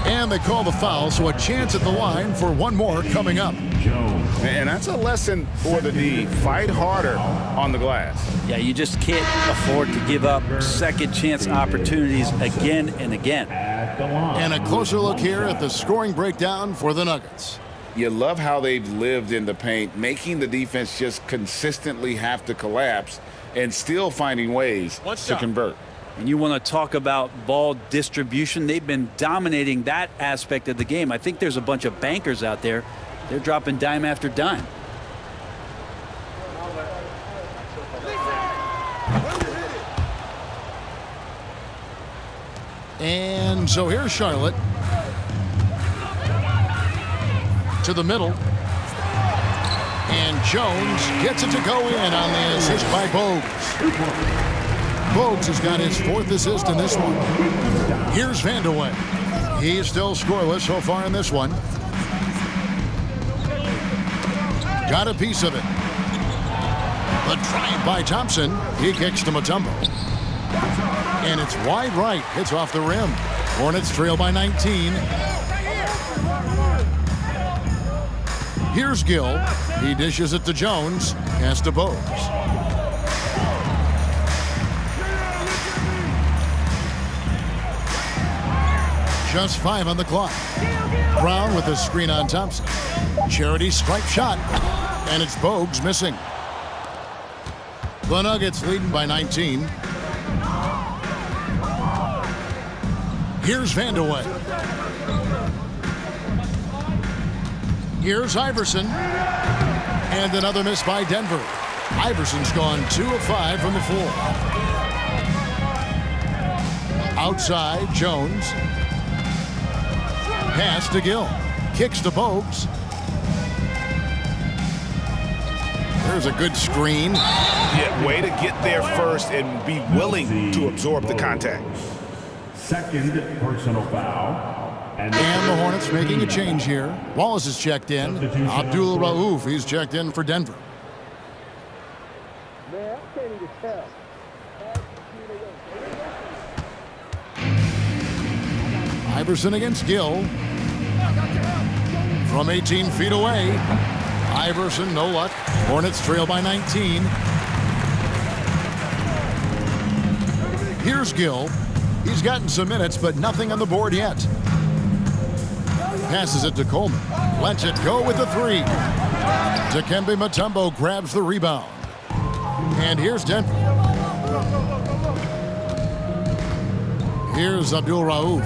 And they call the foul, so a chance at the line for one more coming up. And that's a lesson for the D. Fight harder on the glass. Yeah, you just can't afford to give up second chance opportunities again and again. And a closer look here at the scoring breakdown for the Nuggets. You love how they've lived in the paint, making the defense just consistently have to collapse and still finding ways to convert. And you want to talk about ball distribution. They've been dominating that aspect of the game. I think there's a bunch of bankers out there. They're dropping dime after dime. And so here's Charlotte. To the middle. And Jones gets it to go in on the assist by Bogues. Bogues has got his 4th assist in this one. Here's Vandeweghe. He's still scoreless so far in this one. Got a piece of it. The drive by Thompson. He kicks to Mutombo. And it's wide right. It's off the rim. Hornets trail by 19. Here's Gill. He dishes it to Jones. Pass to Bogues. Just 5 on the clock. Brown with a screen on Thompson. Charity stripe shot. And it's Bogues missing. The Nuggets leading by 19. Here's Vandeweghe. Here's Iverson. And another miss by Denver. Iverson's gone 2 of 5 from the floor. Outside, Jones. Pass to Gill. Kicks to Bogues. There's a good screen. Yeah, way to get there first and be willing to absorb the contact. Second personal foul. And the Hornets making a change here. Wallace is checked in. Abdul-Rauf, he's checked in for Denver. Iverson against Gill. From 18 feet away. Iverson, no luck. Hornets trail by 19. Here's Gill. He's gotten some minutes, but nothing on the board yet. Passes it to Coleman. Lets it go with the 3. Dikembe Mutombo grabs the rebound. And here's Denver. Here's Abdul-Rauf.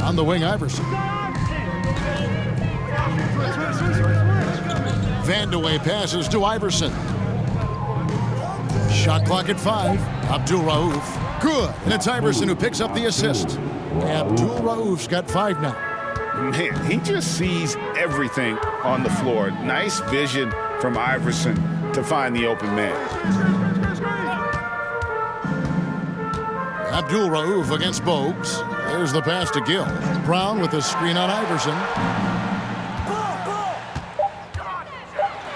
On the wing, Iverson. Vandeweghe passes to Iverson. Shot clock at 5. Abdul-Rauf. Good. And it's Iverson who picks up the assist. Abdul-Rauf's got 5 now. Man, he just sees everything on the floor. Nice vision from Iverson to find the open man. Abdul-Rauf against Bogues. There's the pass to Gill. Brown with a screen on Iverson.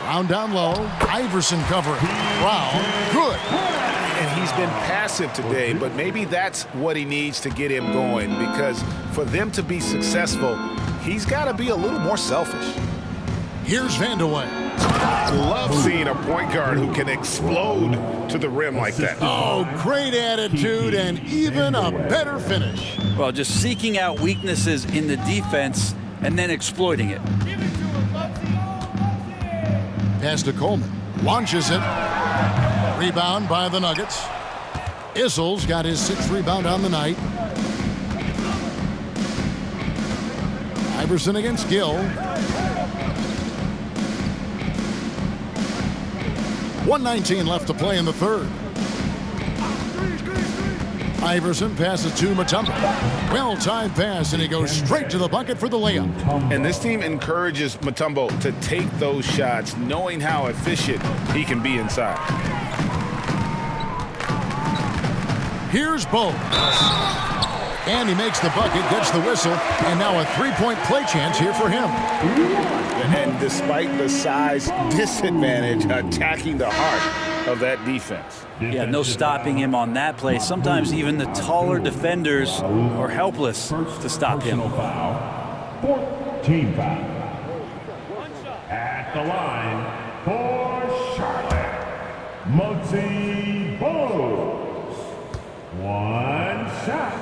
Brown down low. Iverson covering. Brown. Good. And he's been passive today, but maybe that's what he needs to get him going, because for them to be successful, he's got to be a little more selfish. Here's Vandeweghe. I love seeing a point guard who can explode to the rim like that. Oh, great attitude and even a better finish. Well, just seeking out weaknesses in the defense and then exploiting it. Pass to Coleman. Launches it. Rebound by the Nuggets. Issel's got his 6th rebound on the night. Iverson against Gill. 1:19 left to play in the 3rd. Iverson passes to Mutombo. Well-timed pass, and he goes straight to the bucket for the layup. And this team encourages Mutombo to take those shots, knowing how efficient he can be inside. Here's Bogues. And he makes the bucket, gets the whistle, and now a 3-point play chance here for him. And despite the size disadvantage, attacking the heart of that defense. Yeah, no stopping him on that play. Sometimes even the taller defenders are helpless to stop him. 14 foul. At the line for Charlotte, Mutombo. 1 shot.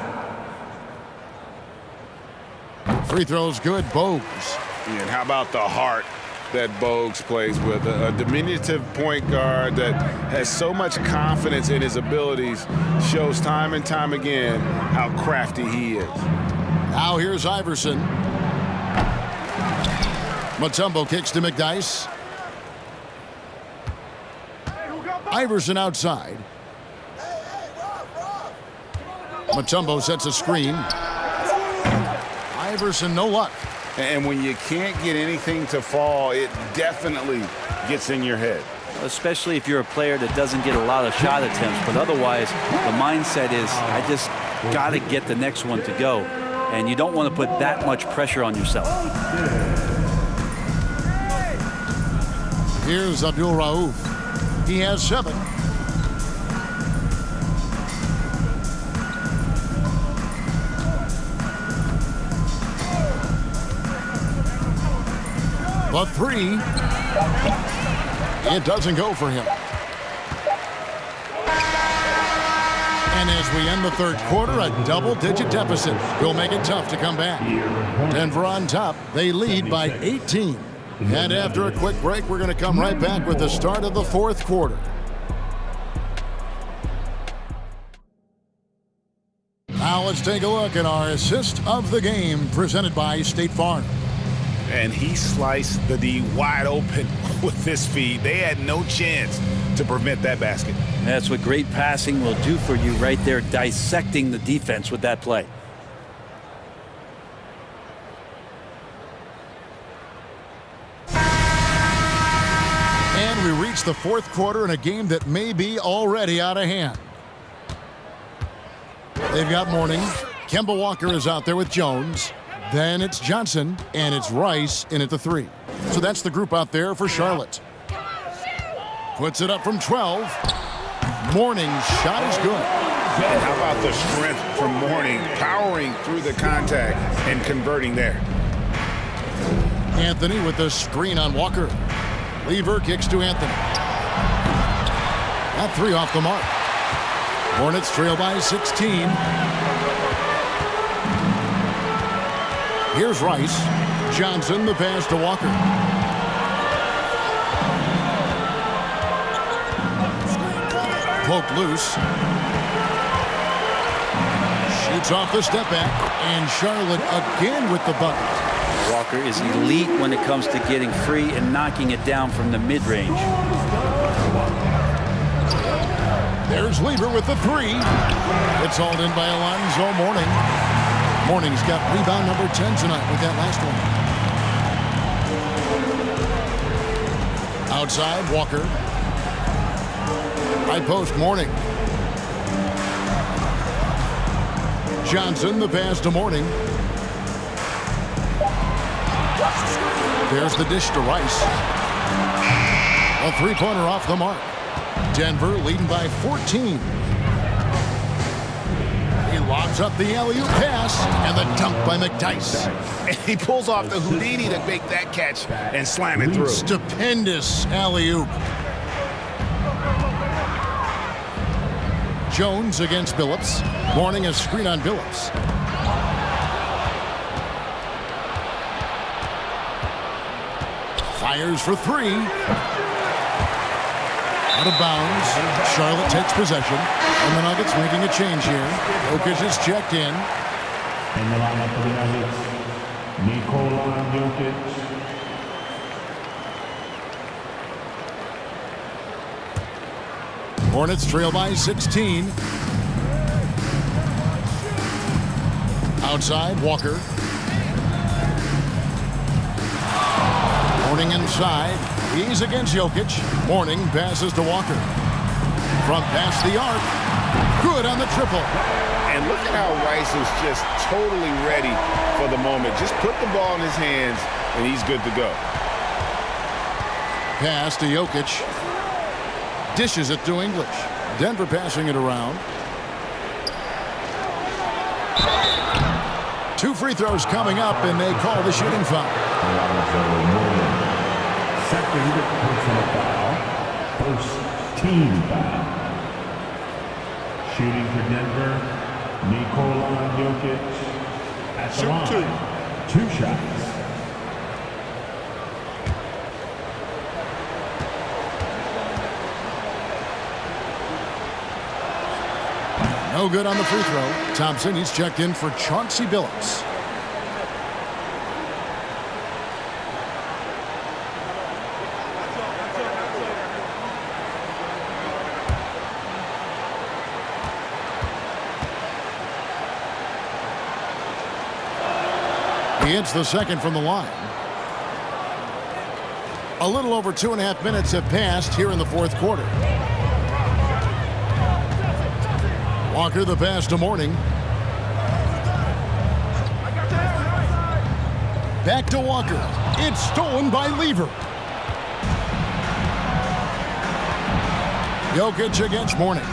Free throw's good, Bogues. And how about the heart that Bogues plays with? A diminutive point guard that has so much confidence in his abilities, shows time and time again how crafty he is. Now here's Iverson. Mutombo kicks to McDyess. Iverson outside. Mutombo sets a screen. Iverson, no luck. And when you can't get anything to fall, it definitely gets in your head. Especially if you're a player that doesn't get a lot of shot attempts, but otherwise the mindset is, I just got to get the next one to go. and you don't want to put that much pressure on yourself. Here's Abdul-Rauf. He has 7. The 3. It doesn't go for him. And as we end the third quarter, a double-digit deficit will make it tough to come back. Denver on top. They lead by 18. And after a quick break, we're going to come right back with the start of the fourth quarter. Now let's take a look at our assist of the game presented by State Farm. And he sliced the D wide open with this feed. They had no chance to prevent that basket. That's what great passing will do for you right there, dissecting the defense with that play. And we reach the fourth quarter in a game that may be already out of hand. They've got Mourning. Kemba Walker is out there with Jones. Then it's Johnson, and it's Rice in at the 3. So that's the group out there for Charlotte. Puts it up from 12. Mourning's shot is good. And how about the strength from Mourning, powering through the contact and converting there. Anthony with the screen on Walker. Lever kicks to Anthony. That 3 off the mark. Hornets trail by 16. Here's Rice. Johnson, the pass to Walker. Poked loose. Shoots off the step back. And Charlotte again with the bucket. Walker is elite when it comes to getting free and knocking it down from the mid-range. There's Lever with the 3. It's hauled in by Alonzo Mourning. Mourning's got rebound number 10 tonight with that last one. Outside, Walker. High post, Mourning. Johnson, the pass to Mourning. There's the dish to Rice. A 3-pointer off the mark. Denver leading by 14. He lobs up the alley-oop pass, and the dunk by McDyess. And he pulls off the Houdini to make that catch and slam it through. Stupendous alley-oop. Jones against Billups. Mourning a screen on Billups. Fires for 3. Out of bounds. Charlotte takes possession. And the Nuggets making a change here. Jokic is checked in. In the lineup for the Nuggets, Nikola Jokic. Hornets trail by 16. Outside, Walker. Mourning inside. He's against Jokic. Mourning passes to Walker. From past the arc. Good on the triple. And look at how Rice is just totally ready for the moment. Just put the ball in his hands, and he's good to go. Pass to Jokic. Dishes it to English. Denver passing it around. 2 free throws coming up, and they call the shooting foul. Second personal foul. First team foul. Shooting for Denver, Nikola Jokic. At the line, 2 shots. No good on the free throw. Thompson, he's checked in for Chauncey Billups. He hits the second from the line. A little over 2.5 minutes have passed here in the fourth quarter. Walker the pass to Mourning. Back to Walker. It's stolen by Lever. Jokic against Mourning.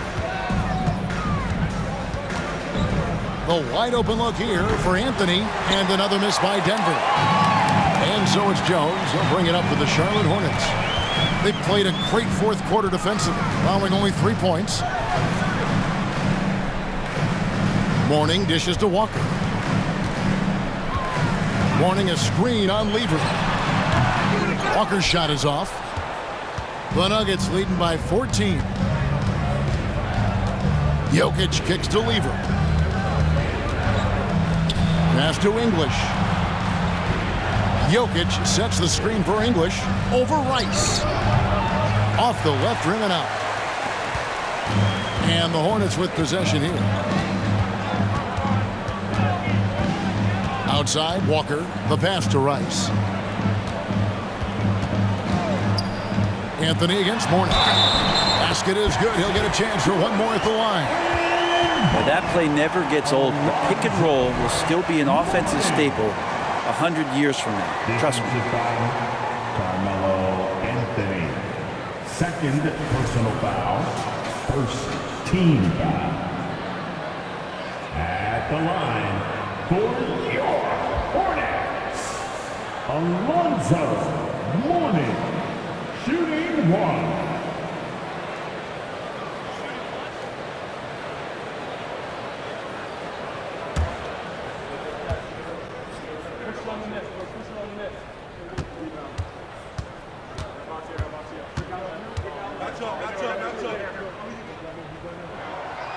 The wide open look here for Anthony, and another miss by Denver. And so it's Jones. He'll bring it up for the Charlotte Hornets. They played a great fourth quarter defensively, allowing only 3 points. Mourning dishes to Walker. Mourning a screen on Lever. Walker's shot is off. The Nuggets leading by 14. Jokic kicks to Lever. Pass to English. Jokic sets the screen for English over Rice. Off the left rim and out. And the Hornets with possession here. Outside, Walker. The pass to Rice. Anthony against Mourning. Basket is good. He'll get a chance for one more at the line. Well, that play never gets old. The pick and roll will still be an offensive staple 100 years from now. Trust me. Carmelo Anthony. Second personal foul. First team foul. At the line for your Hornets, Alonzo Mourning, shooting one.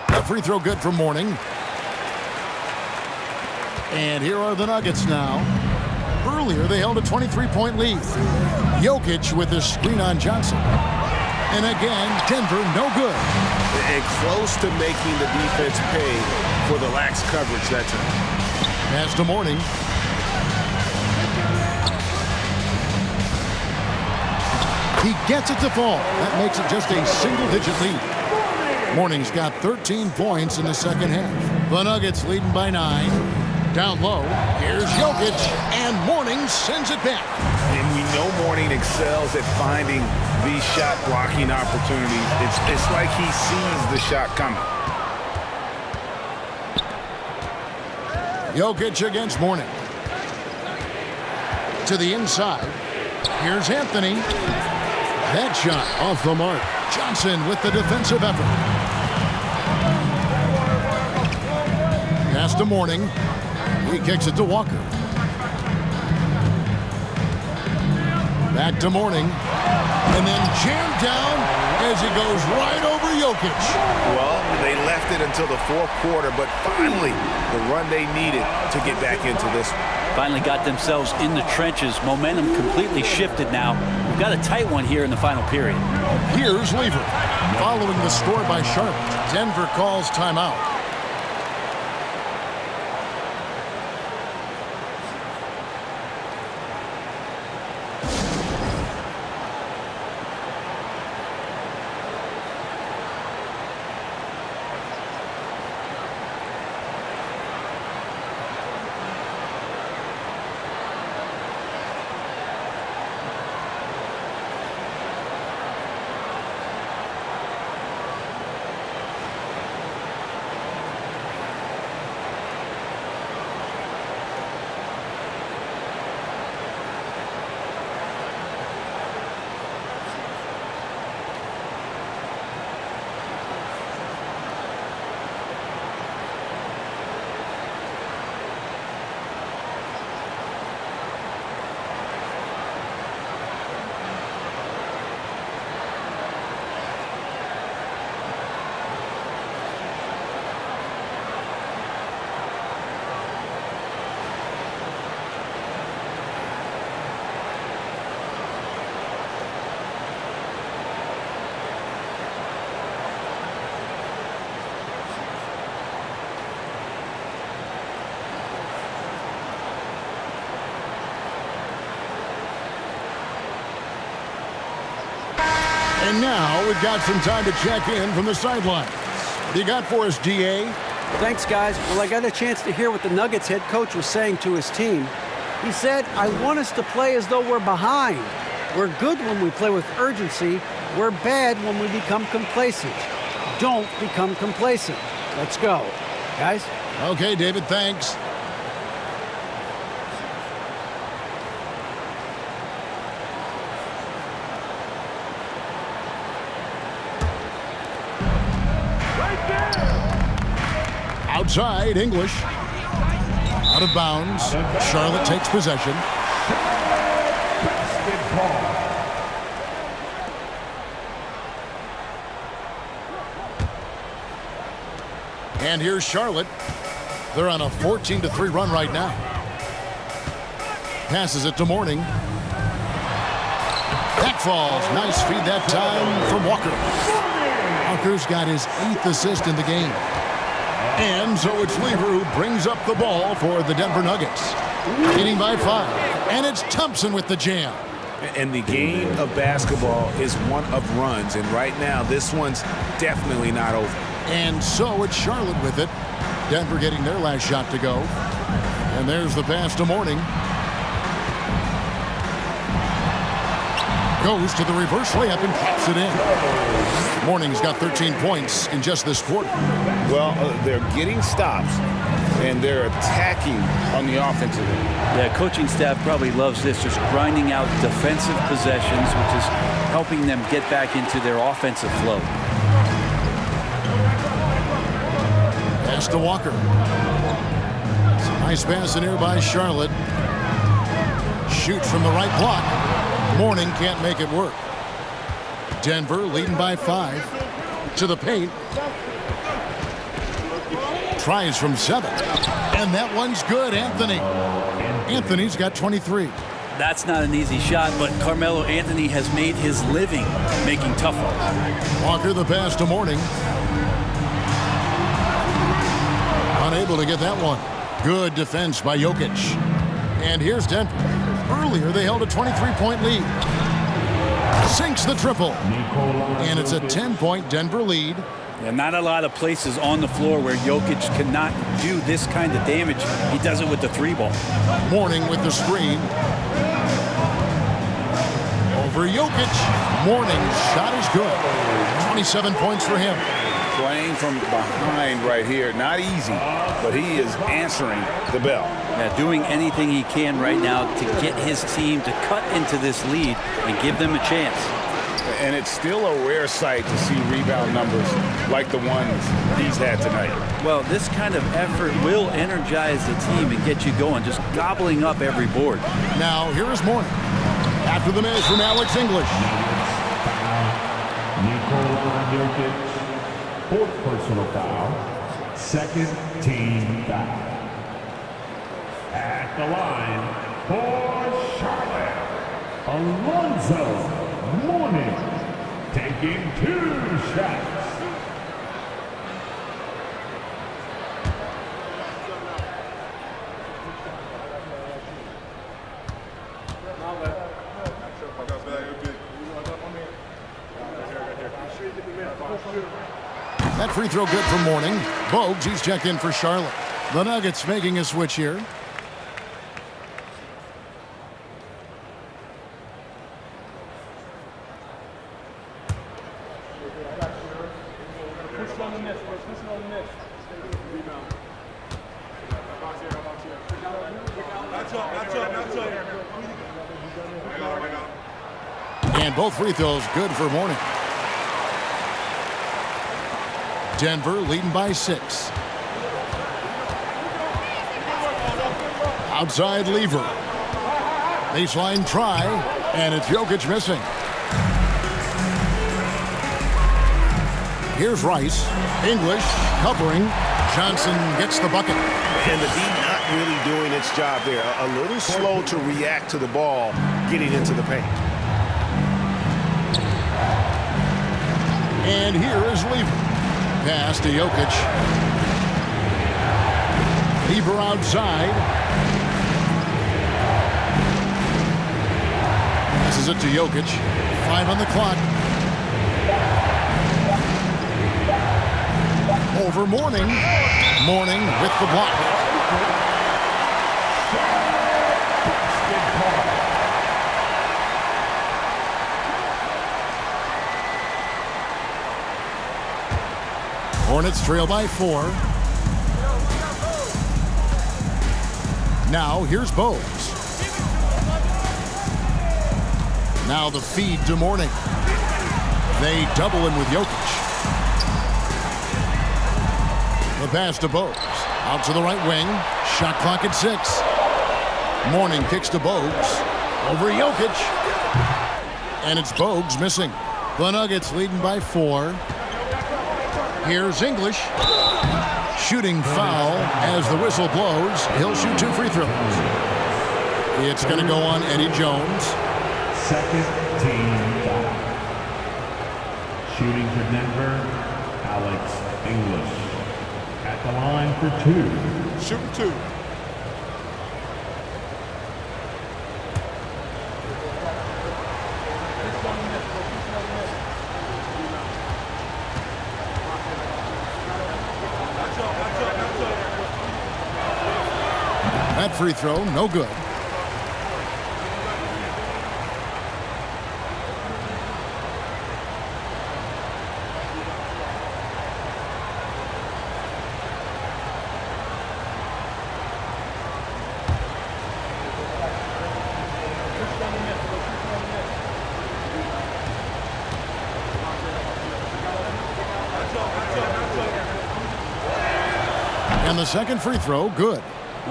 A free throw good for Mourning. And here are the Nuggets now. Earlier, they held a 23-point lead. Jokic with his screen on Johnson. And again, Denver no good. And close to making the defense pay for the lax coverage that time. Pass to Mourning. He gets it to fall. That makes it just a single-digit lead. Mourning's got 13 points in the second half. The Nuggets leading by 9. Down low, here's Jokic, and Mourning sends it back. And we know Mourning excels at finding these shot blocking opportunities. It's like he sees the shot coming. Jokic against Mourning. To the inside. Here's Anthony. That shot off the mark. Johnson with the defensive effort. Pass to Mourning. He kicks it to Walker. Back to Mourning. And then jammed down as he goes right over Jokic. Well, they left it until the fourth quarter, but finally the run they needed to get back into this one. Finally got themselves in the trenches. Momentum completely shifted now. We've got a tight one here in the final period. Here's Lever. Following the score by Charlotte, Denver calls timeout. And now we've got some time to check in from the sidelines. What do you got for us, DA? Thanks, guys. Well, I got a chance to hear what the Nuggets head coach was saying to his team. He said, "I want us to play as though we're behind. We're good when we play with urgency. We're bad when we become complacent. Don't become complacent. Let's go." Guys? Okay, David, thanks. Outside, English. Out of bounds. Charlotte takes possession. And here's Charlotte. They're on a 14-3 run right now. Passes it to Mourning. That falls. Nice feed that time from Walker. Walker's got his 8th assist in the game. And so it's Lever who brings up the ball for the Denver Nuggets. Leading by 5. And it's Thompson with the jam. And the game of basketball is one of runs. And right now, this one's definitely not over. And so it's Charlotte with it. Denver getting their last shot to go. And there's the pass to Mourning. Goes to the reverse layup and pops it in. Mourning's got 13 points in just this quarter. Well, they're getting stops, and they're attacking on the offensive end. Yeah, coaching staff probably loves this, just grinding out defensive possessions, which is helping them get back into their offensive flow. Pass to Walker. Nice pass in here by Charlotte. Shoots from the right block. Mourning can't make it work. Denver leading by 5. To the paint. Tries from 7. And that one's good, Anthony. Anthony's got 23. That's not an easy shot, but Carmelo Anthony has made his living making tough ones. Walker the pass to Mourning. Unable to get that one. Good defense by Jokic. And here's Denver. Earlier, they held a 23-point lead. Sinks the triple. And it's a 10-point Denver lead. Yeah, not a lot of places on the floor where Jokic cannot do this kind of damage. He does it with the 3-ball. Mourning with the screen. Over Jokic. Mourning's shot is good. 27 points for him. Playing from behind right here, not easy, but he is answering the bell. Yeah, doing anything he can right now to get his team to cut into this lead and give them a chance. And it's still a rare sight to see rebound numbers like the ones he's had tonight. Well, this kind of effort will energize the team and get you going, just gobbling up every board. Now, here is Mourning. After the miss from Alex English. Jokic. 4th personal foul. 2nd team foul. At the line for Charlotte, Alonzo Mourning taking 2 shots. That free throw good for Mourning. Bogues, he's checked in for Charlotte. The Nuggets making a switch here. And both free throws good for Mourning. Denver leading by 6. Outside Lever. Baseline try, and it's Jokic missing. Here's Rice. English covering. Johnson gets the bucket. And the D not really doing its job there. A little slow to react to the ball getting into the paint. And here is Lever. Pass to Jokic. Lever outside. Passes it to Jokic. 5 on the clock. Over Mourning. Mourning with the block. Hornets trail by 4. Now here's Bogues. Now the feed to Morning. They double him with Jokic. The pass to Bogues. Out to the right wing. Shot clock at 6. Morning kicks to Bogues. Over Jokic. And it's Bogues missing. The Nuggets leading by 4. Here's English. Shooting foul as the whistle blows. He'll shoot 2 free throws. It's going to go on Eddie Jones. Second team foul. Shooting for Denver, Alex English. At the line for 2. Shooting 2. That free throw, no good. And the second free throw, good.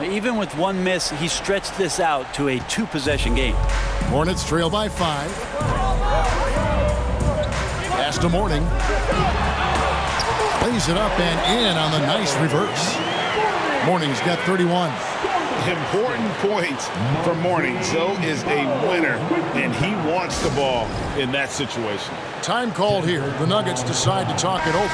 Even with 1 miss, he stretched this out to a 2-possession game. Hornets trail by 5. Pass to Morning. Lays it up and in on the nice reverse. Morning's got 31. Important points for Morning. Joe is a winner, and he wants the ball in that situation. Time called here. The Nuggets decide to talk it over.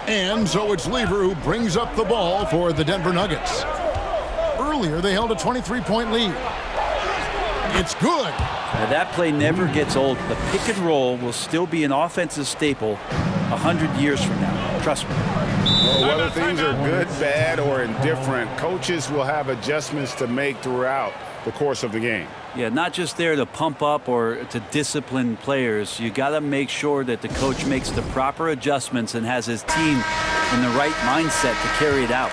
And so it's Lever who brings up the ball for the Denver Nuggets. Earlier, they held a 23-point lead. It's good. Now, that play never gets old. The pick and roll will still be an offensive staple 100 years from now. Trust me. Well, whether things are good, bad, or indifferent, coaches will have adjustments to make throughout the course of the game. Yeah, not just there to pump up or to discipline players. You got to make sure that the coach makes the proper adjustments and has his team in the right mindset to carry it out.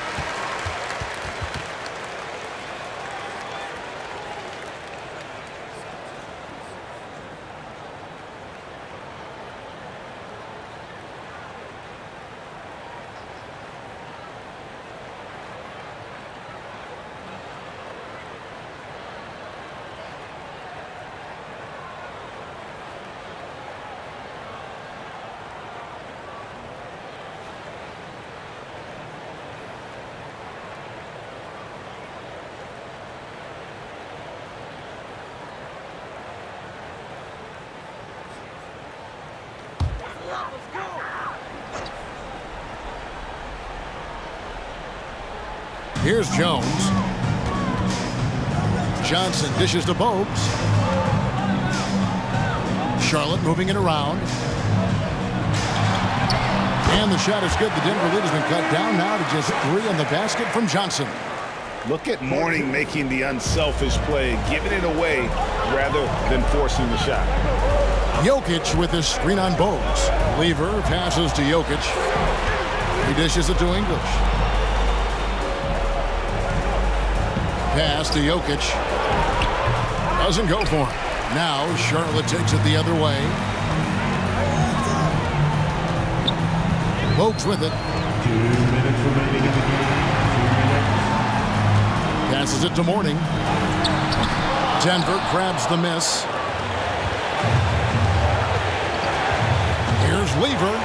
Here's Jones. Johnson dishes to Bogues. Charlotte moving it around. And the shot is good. The Denver lead has been cut down now to just 3 on the basket from Johnson. Look at Morning making the unselfish play, giving it away rather than forcing the shot. Jokic with his screen on Bogues. Lever passes to Jokic. He dishes it to English. Pass to Jokic. Doesn't go for him. Now Charlotte takes it the other way. Bogues with it. 2 minutes remaining in the game. 2 minutes. Passes it to Morning. Denver grabs the miss. Here's Lever.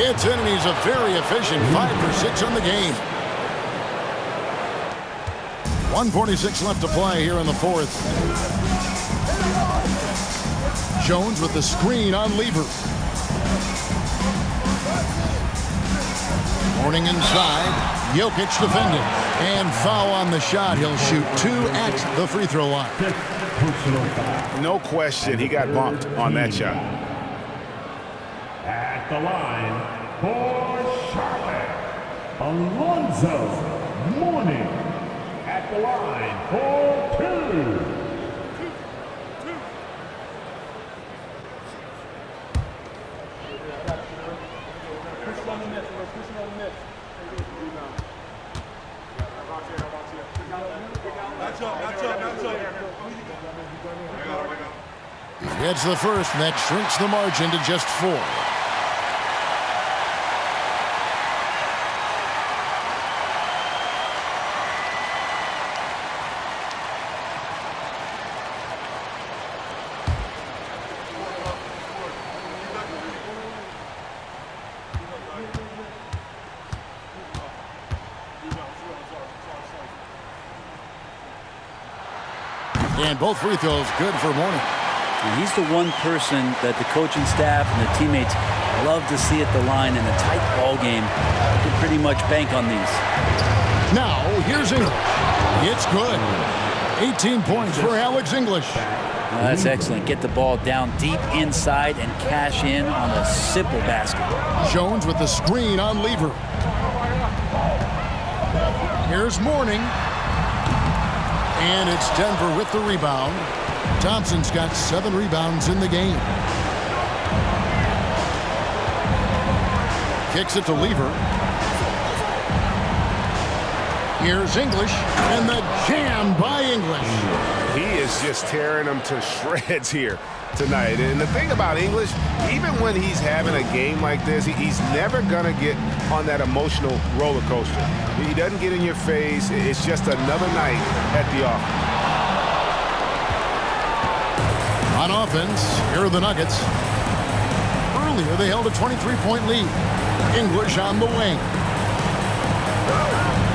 It's in, and he's a very efficient 5 for 6 on the game. 1:46 left to play here in the fourth. Jones with the screen on Lever. Morning inside. Jokic defending. And foul on the shot. He'll shoot 2 at the free throw line. No question, he got bumped on that shot. At the line for Charlotte, Alonzo Mourning. At the line for 2. He gets the first, and that shrinks the margin to just 4. And both free throws good for Mourning. And he's the one person that the coaching staff and the teammates love to see at the line in a tight ball game. You can pretty much bank on these. Now, here's English. It's good. 18 points for Alex English. That's excellent. Get the ball down deep inside and cash in on a simple basket. Jones with the screen on Lever. Here's Mourning. And it's Denver with the rebound. Thompson's got 7 rebounds in the game. Kicks it to Lever. Here's English, and the jam by English. He is just tearing them to shreds here tonight. And the thing about English, even when he's having a game like this, he's never going to get on that emotional roller coaster. He doesn't get in your face. It's just another night at the office. On offense, here are the Nuggets. Earlier, they held a 23-point lead. English on the wing.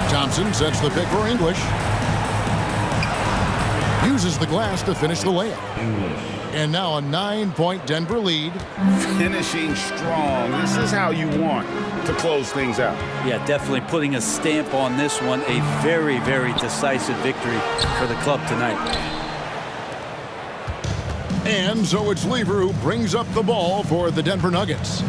Thompson sets the pick for English. Uses the glass to finish the layup. And now a 9-point Denver lead. Finishing strong. This is how you want to close things out. Yeah, definitely putting a stamp on this one. A very, very decisive victory for the club tonight. And so it's Lever who brings up the ball for the Denver Nuggets.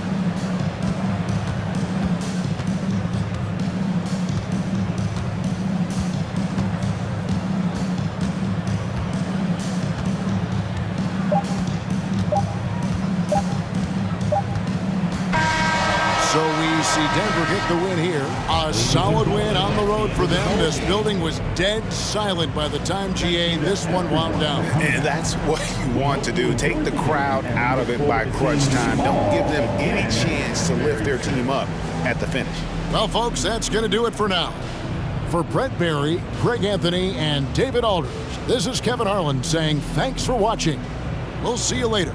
So we see Denver get the win here. A solid win on the road for them. This building was dead silent by the time, GA, this one wound down. And that's what you want to do. Take the crowd out of it by crunch time. Don't give them any chance to lift their team up at the finish. Well, folks, that's going to do it for now. For Brett Barry, Greg Anthony, and David Aldridge, this is Kevin Harlan saying thanks for watching. We'll see you later.